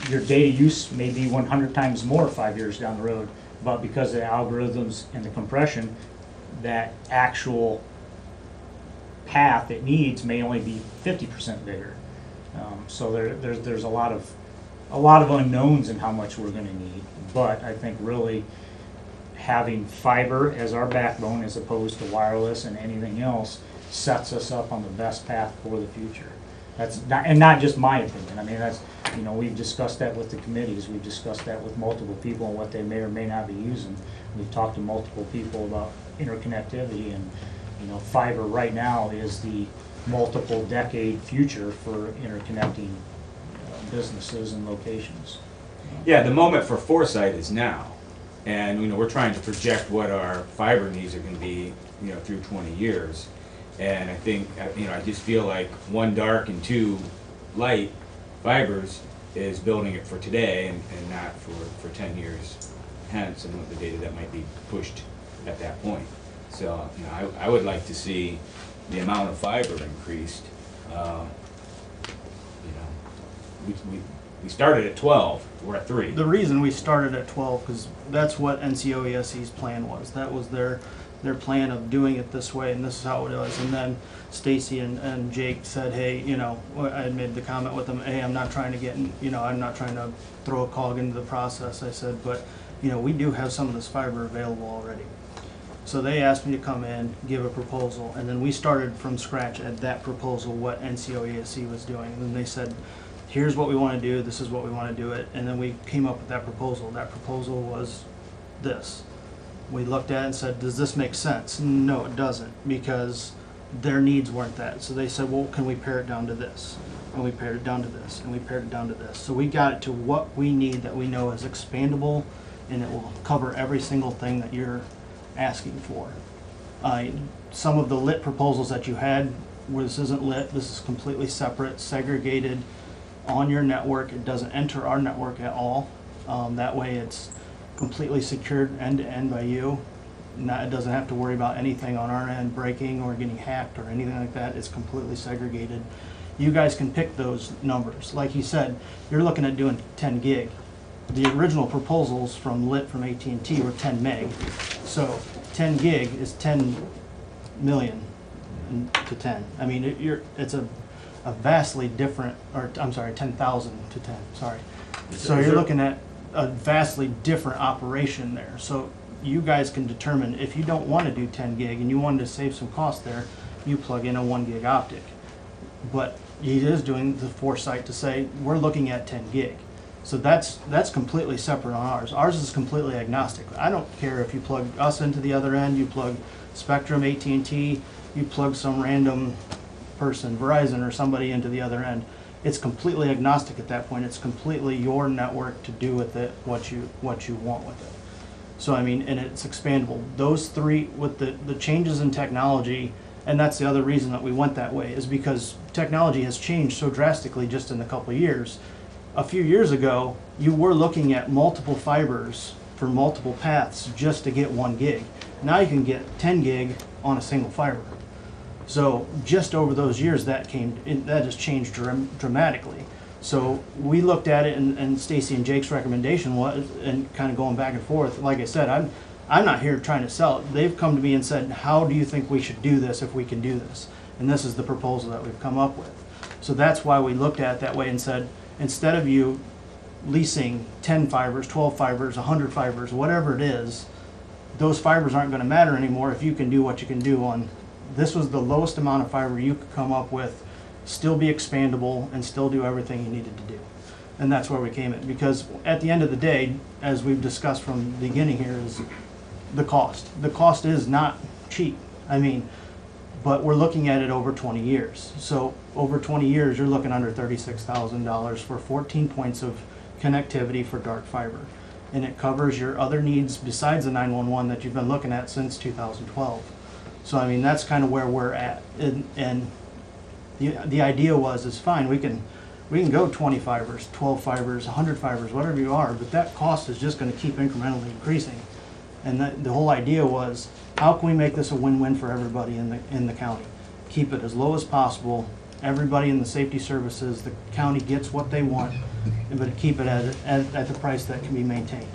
your data use may be 100 times more 5 years down the road, but because of the algorithms and the compression, that actual path it needs may only be 50% bigger. So there's a lot of unknowns in how much we're going to need. But I think really having fiber as our backbone as opposed to wireless and anything else sets us up on the best path for the future. That's not, and not just my opinion. I mean, that's, you know, we've discussed that with the committees. We've discussed that with multiple people and what they may or may not be using. We've talked to multiple people about interconnectivity, and, you know, fiber right now is the multiple decade future for interconnecting businesses and locations. Yeah, the moment for foresight is now. And, you know, we're trying to project what our fiber needs are gonna be, you know, through 20 years. And I think, you know, I just feel like one dark and two light fibers is building it for today and not for 10 years hence, and with the data that might be pushed at that point. So, you know, I would like to see the amount of fiber increased. You know, we started at 12, we're at 3. The reason we started at 12, because that's what NCOESE's plan was. That was their plan of doing it this way, and this is how it was. And then Stacy and Jake said, hey, you know, I had made the comment with them, hey, I'm not trying to get, you know, I'm not trying to throw a cog into the process. I said, but, you know, we do have some of this fiber available already. So they asked me to come in, give a proposal, and then we started from scratch at that proposal, what NCOESE was doing. And then they said, here's what we want to do, this is what we want to do it, and then we came up with that proposal. That proposal was this. We looked at it and said, does this make sense? No, it doesn't, because their needs weren't that. So they said, well, can we pare it down to this? And we pared it down to this, and we pared it down to this. So we got it to what we need that we know is expandable, and it will cover every single thing that you're asking for. Some of the lit proposals that you had, where this isn't lit, this is completely separate, segregated on your network. It doesn't enter our network at all. That way it's completely secured end to end by you. It doesn't have to worry about anything on our end breaking or getting hacked or anything like that. It's completely segregated. You guys can pick those numbers. Like you said, you're looking at doing 10 gig. The original proposals from lit from AT&T were 10 meg. So 10 gig is 10 million to 10. I mean, it's a vastly different, or I'm sorry, 10,000 to 10, sorry. So you're looking at a vastly different operation there. So you guys can determine if you don't want to do 10 gig and you wanted to save some cost there, you plug in a 1 gig optic. But he is doing the foresight to say, we're looking at 10 gig. So that's completely separate on ours. Ours is completely agnostic. I don't care if you plug us into the other end, you plug Spectrum, AT&T, you plug some random person, Verizon or somebody into the other end. It's completely agnostic at that point. It's completely your network to do with it what you want with it. So I mean, and it's expandable. Those three, with the changes in technology, and that's the other reason that we went that way, is because technology has changed so drastically just in a couple of years. A few years ago, you were looking at multiple fibers for multiple paths just to get 1 gig. Now you can get 10 gig on a single fiber. So just over those years, that just changed dramatically. So we looked at it, and Stacy and Jake's recommendation was, and kind of going back and forth. Like I said, I'm not here trying to sell it. They've come to me and said, how do you think we should do this if we can do this? And this is the proposal that we've come up with. So that's why we looked at it that way and said, instead of you leasing 10 fibers, 12 fibers, 100 fibers, whatever it is, those fibers aren't going to matter anymore if you can do what you can do on. This was the lowest amount of fiber you could come up with, still be expandable, and still do everything you needed to do. And that's where we came at, because at the end of the day, as we've discussed from the beginning here, is the cost. The cost is not cheap. I mean, but we're looking at it over 20 years. So over 20 years, you're looking under $36,000 for 14 points of connectivity for dark fiber. And it covers your other needs besides the 911 that you've been looking at since 2012. So I mean, that's kind of where we're at. And the idea is fine, we can go 20 fibers, 12 fibers, 100 fibers, whatever you are, but that cost is just going to keep incrementally increasing. And the whole idea was, how can we make this a win-win for everybody in the county? Keep it as low as possible, everybody in the safety services, the county gets what they want, but keep it at the price that can be maintained.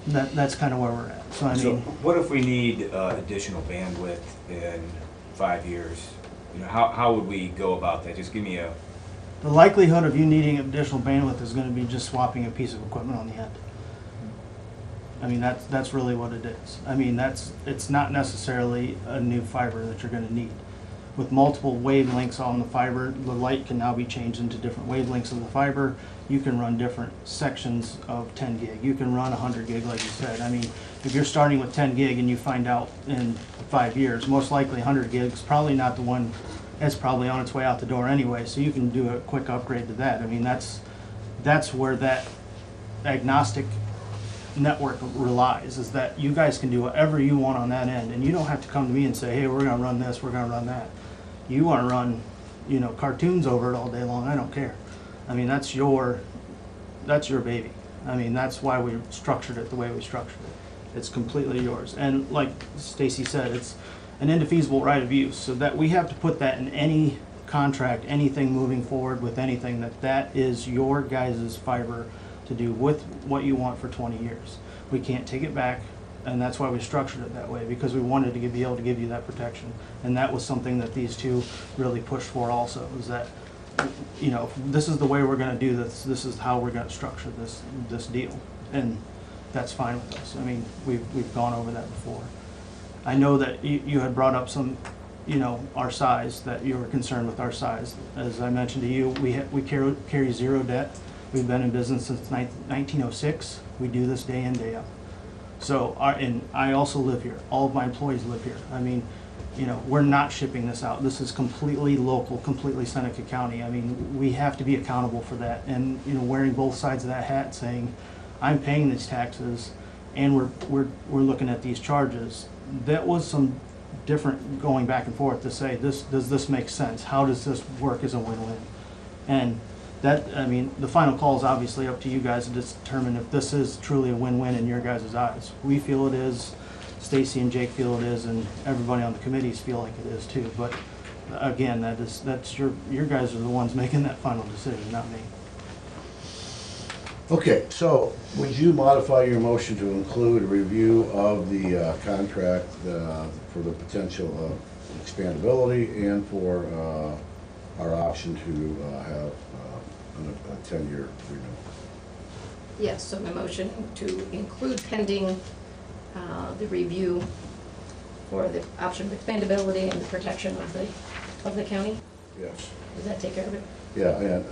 That's kind of where we're at. So I So mean, what if we need additional bandwidth in 5 years? You know, how would we go about that? Just give me a, the likelihood of you needing additional bandwidth is going to be just swapping a piece of equipment on the end. I mean, that's really what it is. I mean, it's not necessarily a new fiber that you're going to need. With multiple wavelengths on the fiber, the light can now be changed into different wavelengths of the fiber. You can run different sections of 10 gig. You can run 100 gig, like you said. I mean, if you're starting with 10 gig and you find out in 5 years, most likely 100 gig is probably not the one that's probably on its way out the door anyway. So you can do a quick upgrade to that. I mean, that's where that agnostic network relies, is that you guys can do whatever you want on that end, and you don't have to come to me and say, hey, we're gonna run this, we're gonna run that. You wanna run, you know, cartoons over it all day long, I don't care. I mean, that's your baby. I mean, that's why we structured it the way we structured it. It's completely yours. And like Stacy said, it's an indefeasible right of use, so that we have to put that in any contract, anything moving forward with anything, that is your guys' fiber to do with what you want for 20 years. We can't take it back, and that's why we structured it that way, because we wanted to be able to give you that protection. And that was something that these two really pushed for also, is that, you know, this is the way we're gonna do this, this is how we're gonna structure this deal. And that's fine with us. I mean, we've gone over that before. I know that you had brought up some, you know, our size, that you were concerned with our size. As I mentioned to you, we carry zero debt. We've been in business since 1906. We do this day in, day out. So, and I also live here. All of my employees live here. I mean, you know, we're not shipping this out. This is completely local, completely Seneca County. I mean, we have to be accountable for that. And, you know, wearing both sides of that hat, saying, I'm paying these taxes, and we're looking at these charges. That was some different going back and forth to say, does this make sense? How does this work as a win-win? And that, I mean, the final call is obviously up to you guys to determine if this is truly a win-win in your guys' eyes. We feel it is, Stacy and Jake feel it is, and everybody on the committees feel like it is too. But again, that's your guys are the ones making that final decision, not me. Okay, so would you modify your motion to include a review of the contract for the potential expandability and for our option to have a 10-year renewal? Yes, so my motion to include pending the review for the option of expandability and the protection of the county. Yes. Does that take care of it? Yeah, and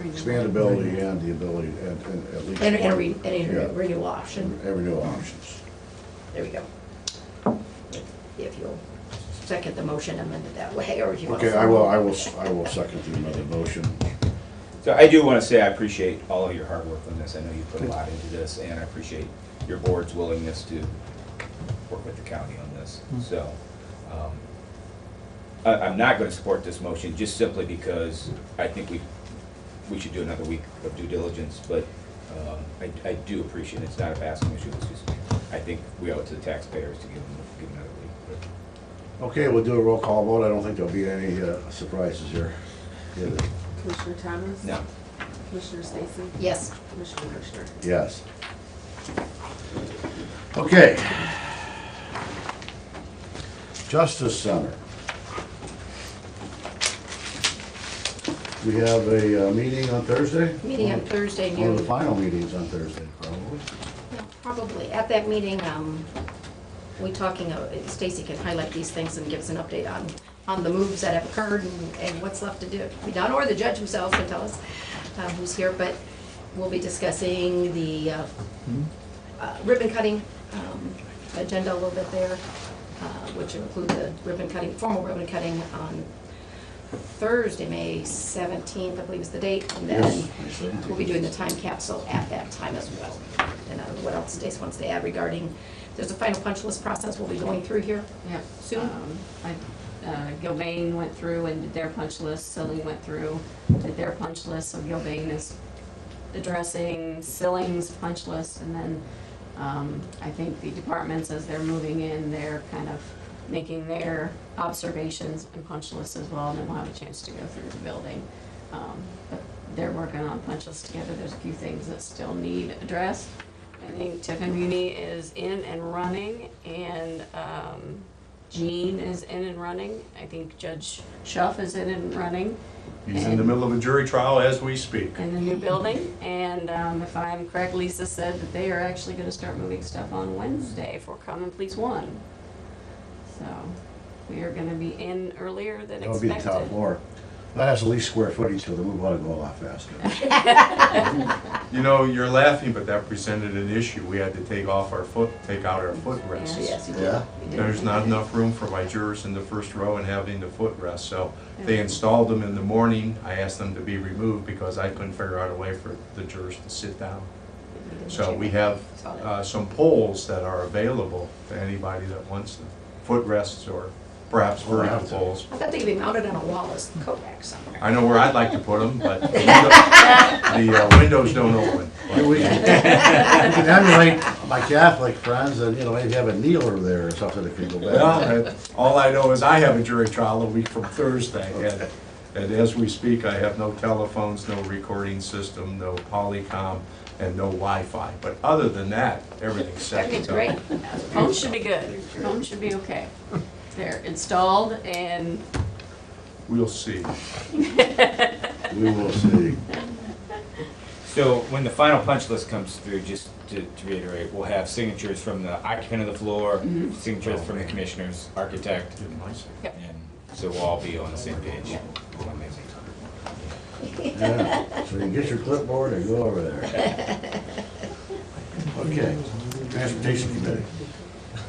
expandability and the ability, and at least. And one- any yeah, renewal option. and renewal options. There we go. If you'll second the motion amended that way, or if you want to. Okay, I will second the amended motion. So I do want to say I appreciate all of your hard work on this. I know you put a lot into this, and I appreciate your board's willingness to work with the county on this. So I'm not going to support this motion just simply because I think we should do another week of due diligence, but I do appreciate it. It's not a passing issue. It's just, I think we owe it to the taxpayers to give another week. Okay, we'll do a roll call vote. I don't think there'll be any surprises here. Commissioner Thomas? No. Commissioner Stacy? Yes. Commissioner Kirchner? Yes. Okay. Justice Center. We have a meeting on Thursday? Meeting on Thursday One of the noon. final meetings on Thursday, probably. Yeah, probably. At that meeting, Stacy can highlight these things and give us an update on the moves that have occurred and what's left to be done, or the judge himself can tell us who's here. But we'll be discussing the ribbon cutting agenda a little bit there, which include the formal ribbon cutting on Thursday, May 17th, I believe is the date, and then Yes, we'll be doing the time capsule at that time as well. And I don't know what else Stace wants to add regarding, there's a final punch list process we'll be going through here Yeah. soon. Gilbane went through and did their punch list, Silly went through, did their punch list, so Gilbane is addressing Silling's punch list, and then I think the departments, as they're moving in, they're kind of making their observations and punch lists as well, and then we'll have a chance to go through the building. But they're working on punch lists together. There's a few things that still need addressed. I think Tiffany Muni is in and running, and Jean is in and running. I think Judge Schuff is in and running. He's in the middle of a jury trial as we speak. In the new building, and if I'm correct, Lisa said that they are actually gonna start moving stuff on Wednesday for Common Pleas 1. So, we are gonna be in earlier than That'll be the top expected. floor. That has the least square footage, so the move ought to go a lot faster. You know, you're laughing, but that presented an issue. We had to take out our footrests. Yes, you did. Yeah. You did. There's not enough room for my jurors in the first row and having the footrest, so they installed them in the morning. I asked them to be removed because I couldn't figure out a way for the jurors to sit down. So we have some poles that are available to anybody that wants them, footrests or perhaps Well, I vertical have to. poles. I thought they could be mounted on a wall as coat rack somewhere. I know where I'd like to put them, but the windows don't open. We can emulate my Catholic friends and, you know, maybe have a kneeler there or something if you go back. Well, all I know is I have a jury trial a week from Thursday, and as we speak, I have no telephones, no recording system, no Polycom, and no Wi-Fi. But other than that, everything's set to Everything's go. great. Phones should be good. Phones should be okay. They're installed, and We'll see. We will see. So when the final punch list comes through, just to reiterate, we'll have signatures from the occupant of the floor, signatures from the commissioners, architect, and so we'll all be on the same page. Yeah, so you can get your clipboard and go over there. Okay, Transportation Committee.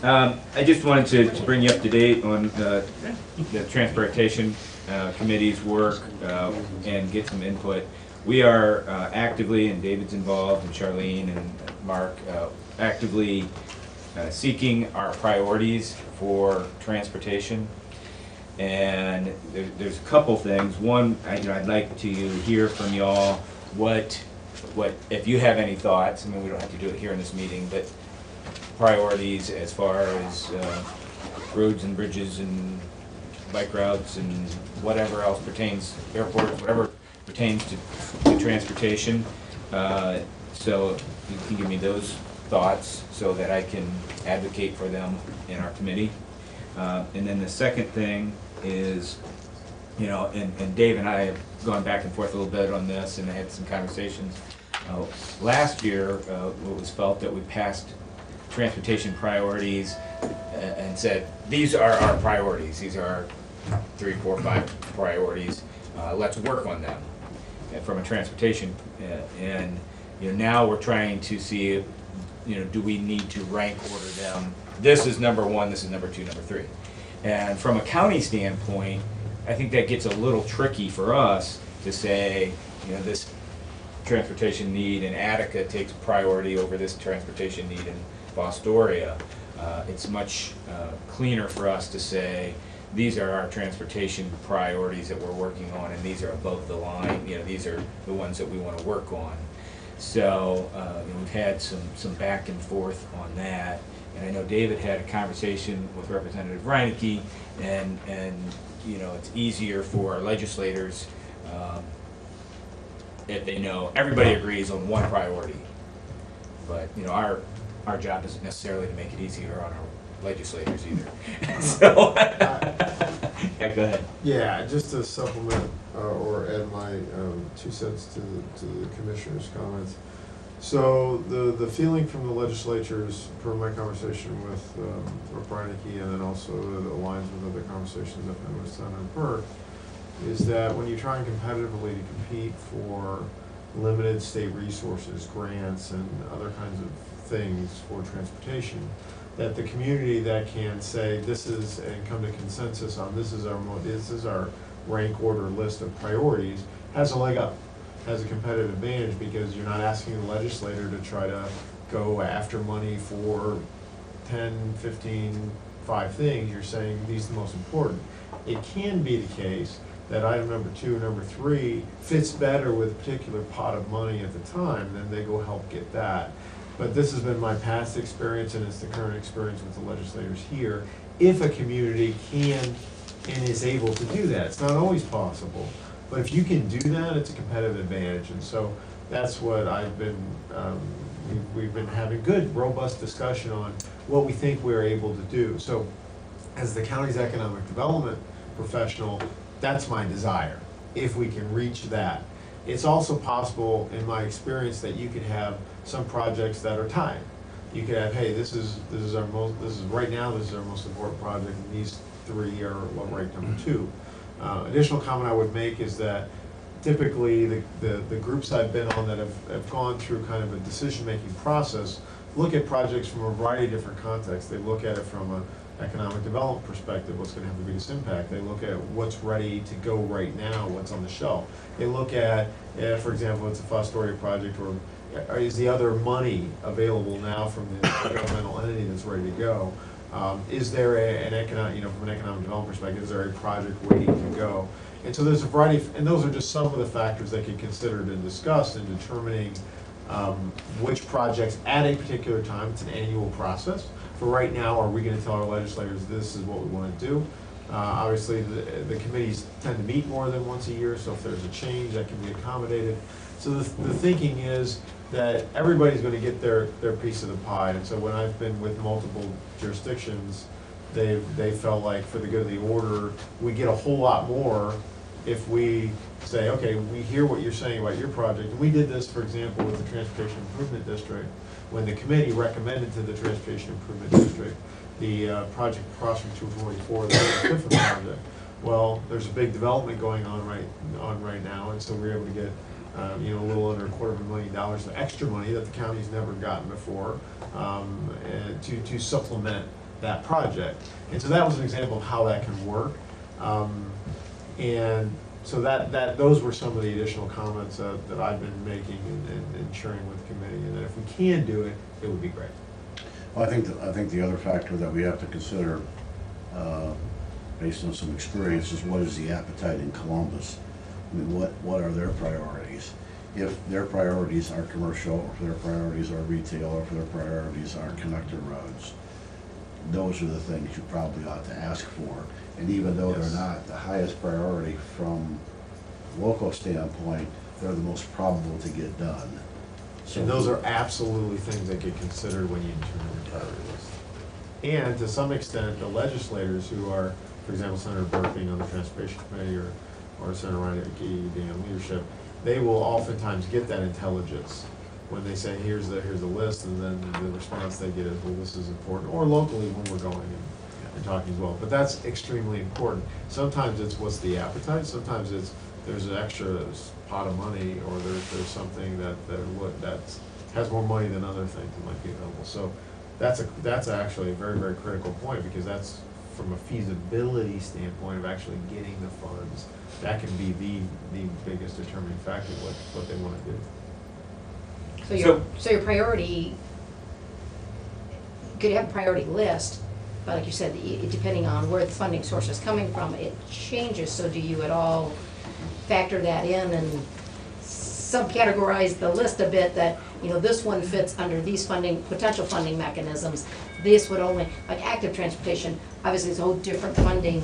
I just wanted to bring you up to date on the Transportation Committee's work and get some input. We are actively, and David's involved, and Charlene and Mark, actively seeking our priorities for transportation. And there's a couple things. One, I'd like to hear from y'all what if you have any thoughts. I mean, we don't have to do it here in this meeting, but priorities as far as roads and bridges and bike routes and whatever else pertains, airports, whatever pertains to transportation. So you can give me those thoughts so that I can advocate for them in our committee. And then the second thing is, and Dave and I have gone back and forth a little bit on this, and I had some conversations. Last year, it was felt that we passed transportation priorities and said, these are our priorities. These are our 3, 4, 5 priorities. Let's work on them from a transportation. And now we're trying to see, do we need to rank order them? This is number 1, this is number 2, number 3. And from a county standpoint, I think that gets a little tricky for us to say, this transportation need in Attica takes priority over this transportation need in Fostoria. It's much cleaner for us to say, these are our transportation priorities that we're working on, and these are above the line. These are the ones that we want to work on. So we've had some back and forth on that. And I know David had a conversation with Representative Reineke, and it's easier for our legislators if they know everybody agrees on one priority. But our job isn't necessarily to make it easier on our legislators either. So, yeah, go ahead. Yeah, just to supplement or add my 2 cents to the commissioner's comments. So the feeling from the legislatures, from my conversation with Rep. Reineke, and then also it aligns with other conversations I've had with Senator Burke, is that when you try and competitively to compete for limited state resources, grants, and other kinds of things for transportation, that the community that can say this is and come to consensus on this is our rank order list of priorities has a leg up, has a competitive advantage, because you're not asking the legislator to try to go after money for 10, 15, 5 things. You're saying these are the most important. It can be the case that item number 2 or number 3 fits better with a particular pot of money at the time, then they go help get that. But this has been my past experience, and it's the current experience with the legislators here, if a community can and is able to do that. It's not always possible, but if you can do that, it's a competitive advantage. And so that's what I've been, we've been having good, robust discussion on what we think we're able to do. So as the county's economic development professional, that's my desire, if we can reach that. It's also possible, in my experience, that you could have some projects that are tied. You could have, hey, this is right now, this is our most important project, and these three are ranked number 2. Additional comment I would make is that typically the groups I've been on that have gone through kind of a decision-making process look at projects from a variety of different contexts. They look at it from an economic development perspective, what's going to have the biggest impact. They look at what's ready to go right now, what's on the shelf. They look at, for example, it's a Fostoria project, or is the other money available now from the governmental entity that's ready to go? Is there an economic, from an economic development perspective, is there a project waiting to go? And so there's a variety of, and those are just some of the factors that get considered and discussed in determining which projects at a particular time. It's an annual process. For right now, are we going to tell our legislators this is what we want to do? Obviously, the committees tend to meet more than once a year, so if there's a change, that can be accommodated. So the thinking is that everybody's going to get their piece of the pie. And so when I've been with multiple jurisdictions, they felt like for the good of the order, we get a whole lot more if we say, okay, we hear what you're saying about your project. And we did this, for example, with the Transportation Improvement District, when the committee recommended to the Transportation Improvement District the project across from 244, the different project. Well, there's a big development going on right now, and so we're able to get a little under $250,000 of extra money that the county's never gotten before, and to supplement that project. And so that was an example of how that can work. And so those were some of the additional comments that I've been making and sharing with the committee, and that if we can do it, it would be great. Well, I think the other factor that we have to consider, based on some experience, is what is the appetite in Columbus? I mean, what are their priorities? If their priorities are commercial, or if their priorities are retail, or if their priorities are connector roads, those are the things you probably ought to ask for. And even though they're not the highest priority from a local standpoint, they're the most probable to get done. So And those are absolutely things that get considered when you determine the priority list. And to some extent, the legislators who are, for example, Senator Burke being on the Transportation Committee, or Senator Ryan Key being on leadership, they will oftentimes get that intelligence when they say, here's the list, and then the response they get is, well, this is important, or locally when we're going and talking as well. But that's extremely important. Sometimes it's what's the appetite, sometimes it's there's an extra pot of money, or there's something that has more money than other things that might be available. So that's actually a very, very critical point, because that's from a feasibility standpoint of actually getting the funds. That can be the biggest determining factor of what they want to do. So your priority, you could have a priority list, but like you said, depending on where the funding source is coming from, it changes. So do you at all factor that in and subcategorize the list a bit, that, this one fits under these potential funding mechanisms? This would only, like active transportation, obviously there's a whole different funding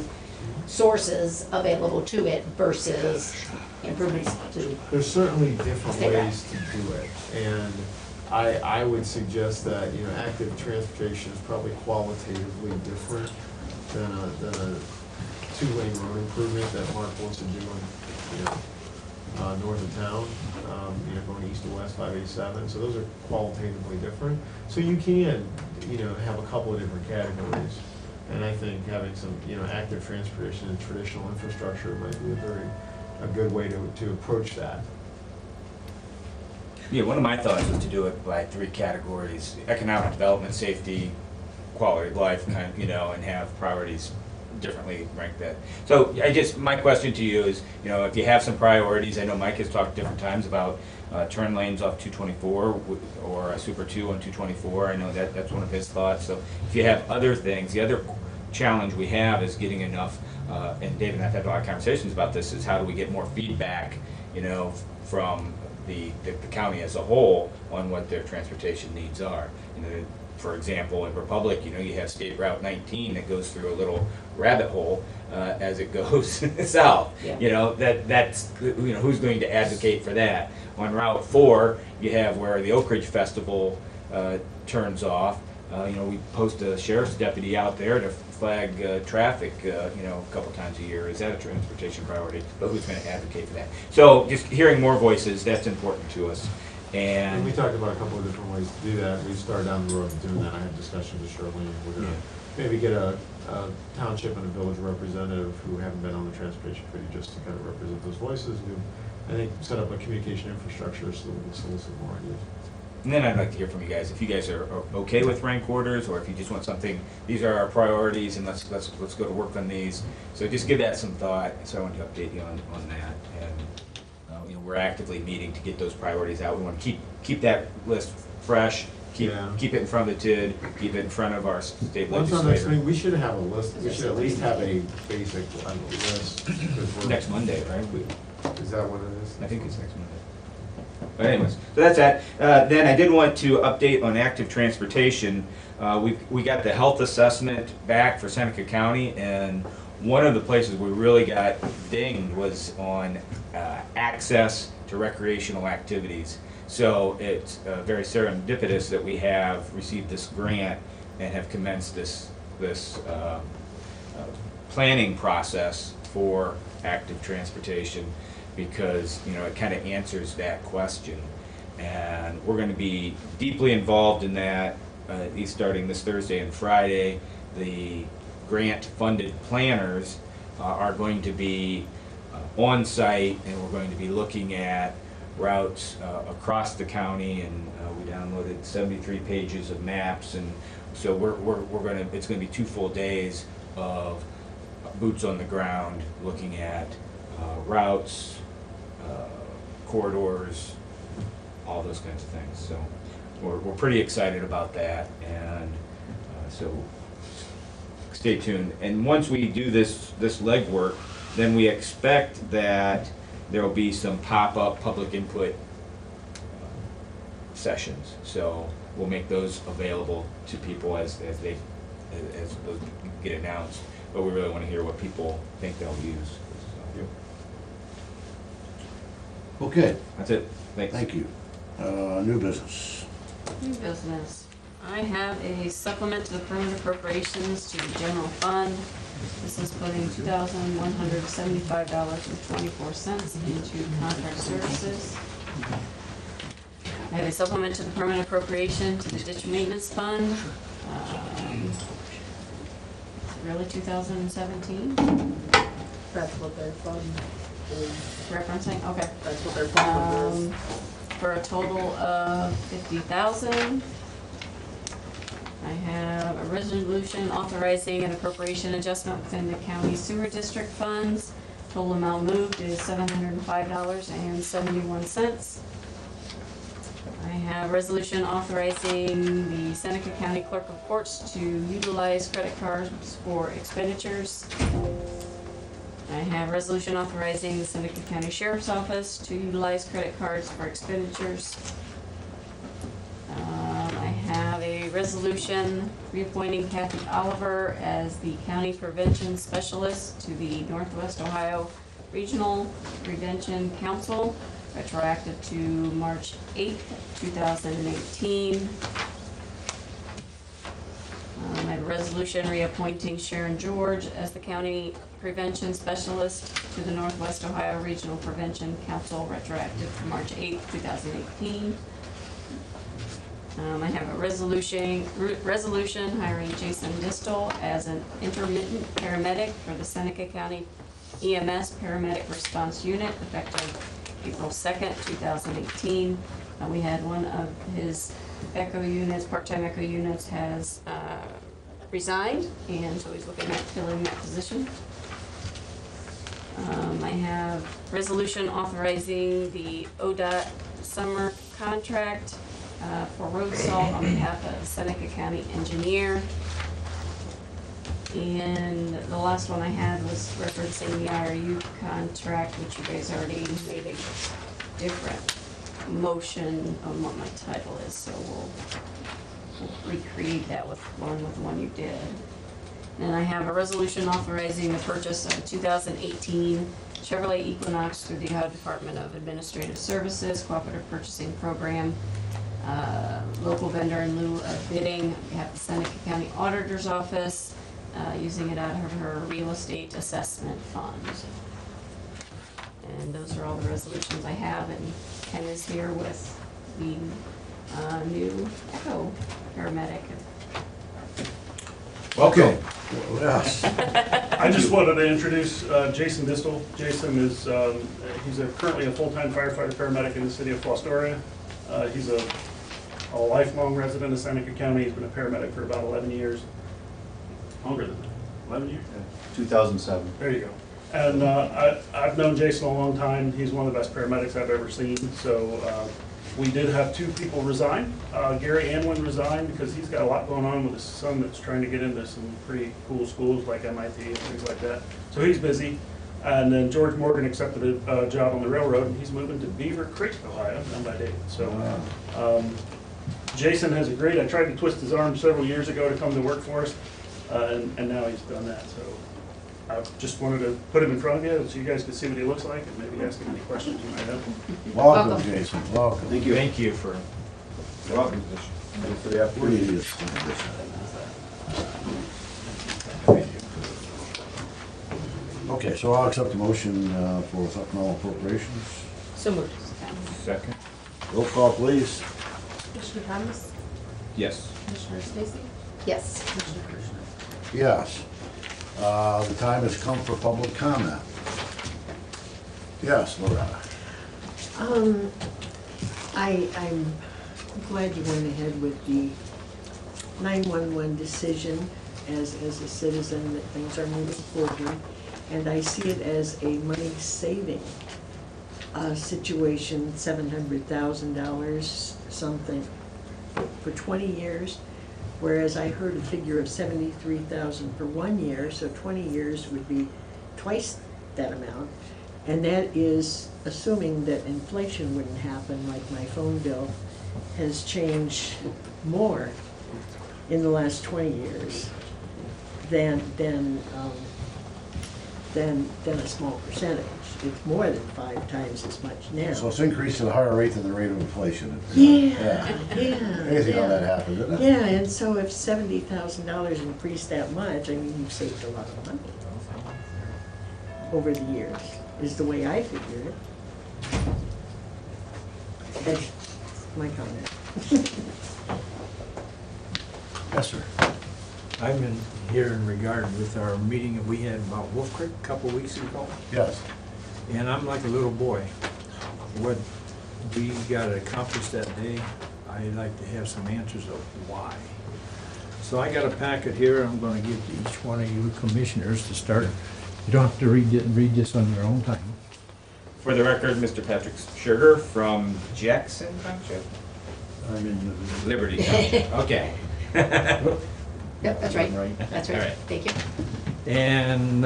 sources available to it versus improvements to. There's certainly different ways to do it, and I would suggest that, active transportation is probably qualitatively different than a two-lane road improvement that Mark wants to do in, north of town, going east to west 587. So those are qualitatively different. So you can, have a couple of different categories. And I think having some, active transportation and traditional infrastructure might be a good way to approach that. Yeah, one of my thoughts was to do it by 3 categories: economic development, safety, quality of life, and have priorities differently ranked that. So my question to you is, if you have some priorities, I know Mike has talked different times about turn lanes off 224 or a Super 2 on 224. I know that's one of his thoughts. So if you have other things, the other challenge we have is getting enough, and Dave and I have had a lot of conversations about this, is how do we get more feedback, from the county as a whole on what their transportation needs are. for example, in Republic, you know, you have State Route 19 that goes through a little rabbit hole as it goes south. Yeah. You know, that's, you know, who's going to advocate for that? On Route 4, you have where the Oak Ridge Festival turns off. You know, we post a sheriff's deputy out there to flag traffic, you know, a couple times a year. Is that a transportation priority? But who's going to advocate for that? So just hearing more voices, that's important to us. And we And talked about a couple of different ways to do that. We started down the road of doing that. I had discussions with Charlene. We're gonna maybe get a township and a village representative who haven't been on the transportation committee just to kind of represent those voices. And I think set up a communication infrastructure so that we can solicit more ideas. And then I'd like to hear from you guys, if you guys are okay with rank orders, or if you just want something, these are our priorities, and let's go to work on these. So just give that some thought, so I want to update you on that. And, you know, we're actively meeting to get those priorities out. We want to keep that list fresh, keep it in front of the TID, keep it in front of our state Once on next legislator. meeting, we should have a list, we should at least have a basic list. 'Cause we're- Next Monday, right? Is that what it is? I think it's next Monday. But anyways, so that's that. Then I did want to update on active transportation. We got the health assessment back for Seneca County, and one of the places we really got dinged was on access to recreational activities. So it's very serendipitous that we have received this grant and have commenced this planning process for active transportation, because, you know, it kind of answers that question. And we're going to be deeply involved in that, at least starting this Thursday and Friday. The grant-funded planners are going to be on site, and we're going to be looking at routes across the county, and we downloaded 73 pages of maps, and so it's going to be 2 full days of boots on the ground, looking at routes, corridors, all those kinds of things. So we're pretty excited about that, and so stay tuned. And once we do this legwork, then we expect that there will be some pop-up public input sessions. So we'll make those available to people as those get announced. But we really want to hear what people think they'll use. So, Okay, that's it. Thanks. thank you. New business. New business. I have a supplement to the permanent appropriations to the general fund. This is putting $2,175.24 into contract services. I have a supplement to the permanent appropriation to the ditch maintenance fund. Is it really 2017 That's what their fund is. referencing? Okay. That's what their fund is. For a total of $50,000. I have a resolution authorizing an appropriation adjustment within the county sewer district funds. Total amount moved is $705.71. I have a resolution authorizing the Seneca County Clerk of Courts to utilize credit cards for expenditures. I have a resolution authorizing the Seneca County Sheriff's Office to utilize credit cards for expenditures. I have a resolution reappointing Kathy Oliver as the County Prevention Specialist to the Northwest Ohio Regional Prevention Council, retroactive to March 8th, 2018. I have a resolution reappointing Sharon George as the County Prevention Specialist to the Northwest Ohio Regional Prevention Council, retroactive to March 8th, 2018. I have a resolution hiring Jason Distel as an intermittent paramedic for the Seneca County EMS Paramedic Response Unit, effective April 2nd, 2018. We had one of his echo units, part-time echo units, has resigned, and so he's looking at filling that position. I have resolution authorizing the ODOT summer contract for road salt on behalf of Seneca County engineer. And the last one I had was referencing the IRU contract, which you guys already made a different motion on what my title is, so we'll recreate that with the one you did. And I have a resolution authorizing the purchase of a 2018 Chevrolet Equinox through the Ohio Department of Administrative Services Cooperative Purchasing Program. Local vendor in lieu of bidding on behalf of the Seneca County Auditor's Office, using it out of her real estate assessment fund. And those are all the resolutions I have, and Ken is here with the new Echo paramedic. Okay. Yes. I just wanted to introduce Jason Distel. Jason is, he's currently a full-time firefighter paramedic in the city of Fostoria. He's a lifelong resident of Seneca County. He's been a paramedic for about 11 years. Longer than that, 11 years? 2007. There you go. And I've known Jason a long time. He's one of the best paramedics I've ever seen. So we did have 2 people resign. Gary Anwin resigned because he's got a lot going on with his son that's trying to get into some pretty cool schools like MIT and things like that. So he's busy. And then George Morgan accepted a job on the railroad, and he's moving to Beaver Creek, Ohio, down by Dayton. So Jason has agreed. I tried to twist his arm several years ago to come to work for us, and now he's done that. So I just wanted to put him in front of you so you guys could see what he looks like and maybe ask him any questions you might have. Welcome, Jason, welcome. Thank you. Thank you for, You're welcome. Thank you for the Where do opportunity. you need to sign this? Okay, so I'll accept the motion for supplemental appropriations. So moved. second? Roll call, please. Commissioner Thomas? Yes. Commissioner Stacy? Yes. Commissioner Kirchner? Yes. The time has come for public comment. Yes, Loretta. I'm glad you went ahead with the 911 decision as a citizen, that things are moving forward. And I see it as a money-saving situation, $700,000 something for 20 years. Whereas I heard a figure of $73,000 for 1 year, so 20 years would be twice that amount. And that is assuming that inflation wouldn't happen, like my phone bill has changed more in the last 20 years than a small percentage. It's more than 5 times as much now. So it's increased at a higher rate than the rate of inflation. Yeah. Amazing how that happened, isn't it? Yeah, and so if $70,000 increased that much, I mean, you've saved a lot of money over the years, is the way I figure it. That's my comment. Yes, sir. I've been here in regard with our meeting that we had about Wolf Creek a couple weeks ago, Yes. and I'm like a little boy. What we got accomplished that day, I'd like to have some answers of why. So I got a packet here I'm gonna give to each one of you commissioners to start. You don't have to read this on your own time. For the record, Mr. Patrick Sugar from Jackson Township? I'm in Liberty Township, okay. Yep, that's right. That's All right. right. Thank you. And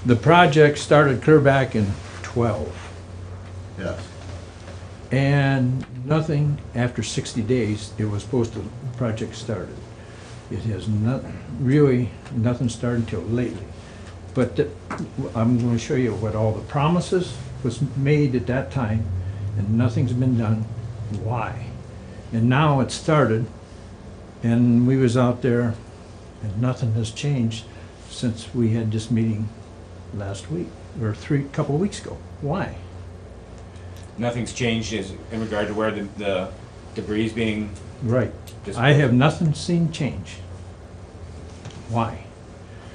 the project started clear back in 12. Yes. And nothing, after 60 days, it was supposed to, the project started. It has not, really, nothing started until lately. But I'm going to show you what all the promises was made at that time, and nothing's been done. Why? And now it started, and we was out there, and nothing has changed since we had this meeting last week, or couple of weeks ago. Why? Nothing's changed in regard to where the debris is being Right. disposed? I have nothing seen change. Why?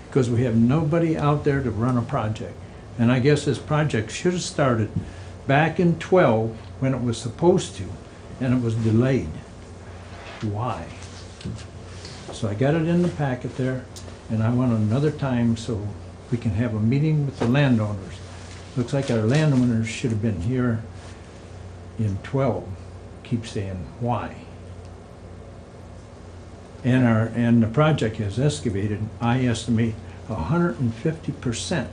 Because we have nobody out there to run a project. And I guess this project should have started back in 12 when it was supposed to, and it was delayed. Why? So I got it in the packet there, and I want another time so we can have a meeting with the landowners. Looks like our landowners should have been here in 12. Keep saying, why? And the project has excavated, I estimate, 150%.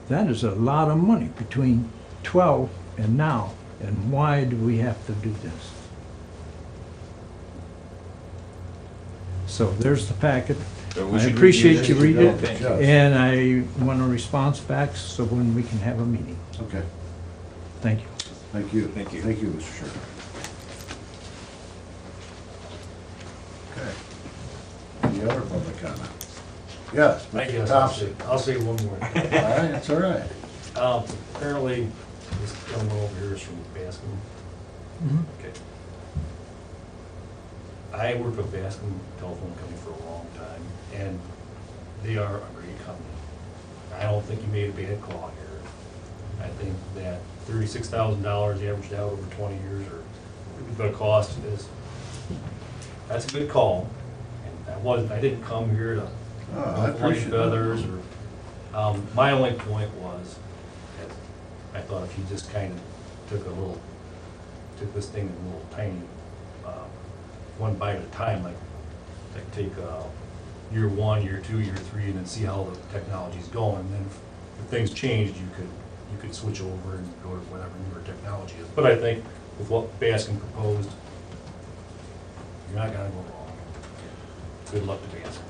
That is a lot of money between 12 and now. And why do we have to do this? So there's the packet. So we I should appreciate review you this. reading it, Thank you. and I want a response back so when we can have a meeting. Okay, Thank you. thank you. Thank you. Thank you, Mr. Sherman. Okay. Any other public comment? Yes, I Mr. guess Thompson. I'll say one more. All right, that's all right. Apparently, this gentleman over here is from Bascom. Okay. I worked with Bascom Telephone Company for a long time, and they are a great company. I don't think you made a bad call here. I think that $36,000 averaged out over 20 years, or the cost is, that's a good call. And I didn't come here to Oh, I flight appreciate that. feathers, or, my only point was, that I thought if you just kind of took this thing in a little tiny, one bite at a time, like take year 1, year 2, year 3, and then see how the technology's going, and then if things changed, you could switch over and go to whatever newer technology is. But I think with what Bascom proposed, you're not gonna go wrong. Good luck to Bascom.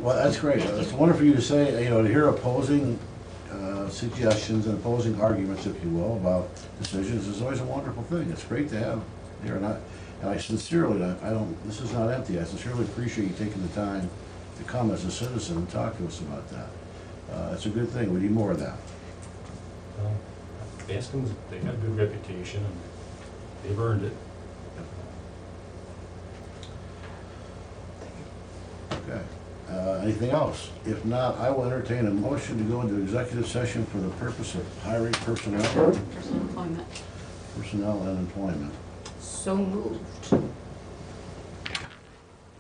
Well, that's great. It's wonderful you to say, you know, to hear opposing suggestions and opposing arguments, if you will, about decisions is always a wonderful thing. It's great to have here, and I sincerely, I don't, this is not empty. I sincerely appreciate you taking the time to come as a citizen and talk to us about that. It's a good thing. We need more of that. Well, Bascom's, they got a good reputation, and they've earned it. Okay. Anything else? If not, I will entertain a motion to go into executive session for the purpose of hiring personnel, Personal employment. personnel and employment. So moved.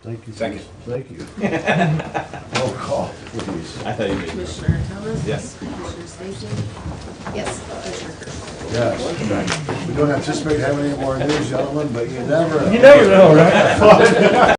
Thank you. Second. Thank you. Roll call, please. I thought you made. Commissioner Thomas? Yes. Commissioner Stacy? Yes. Commissioner Kirkland? Yes. We don't anticipate having any more news, gentlemen, but you never know. You never know, right?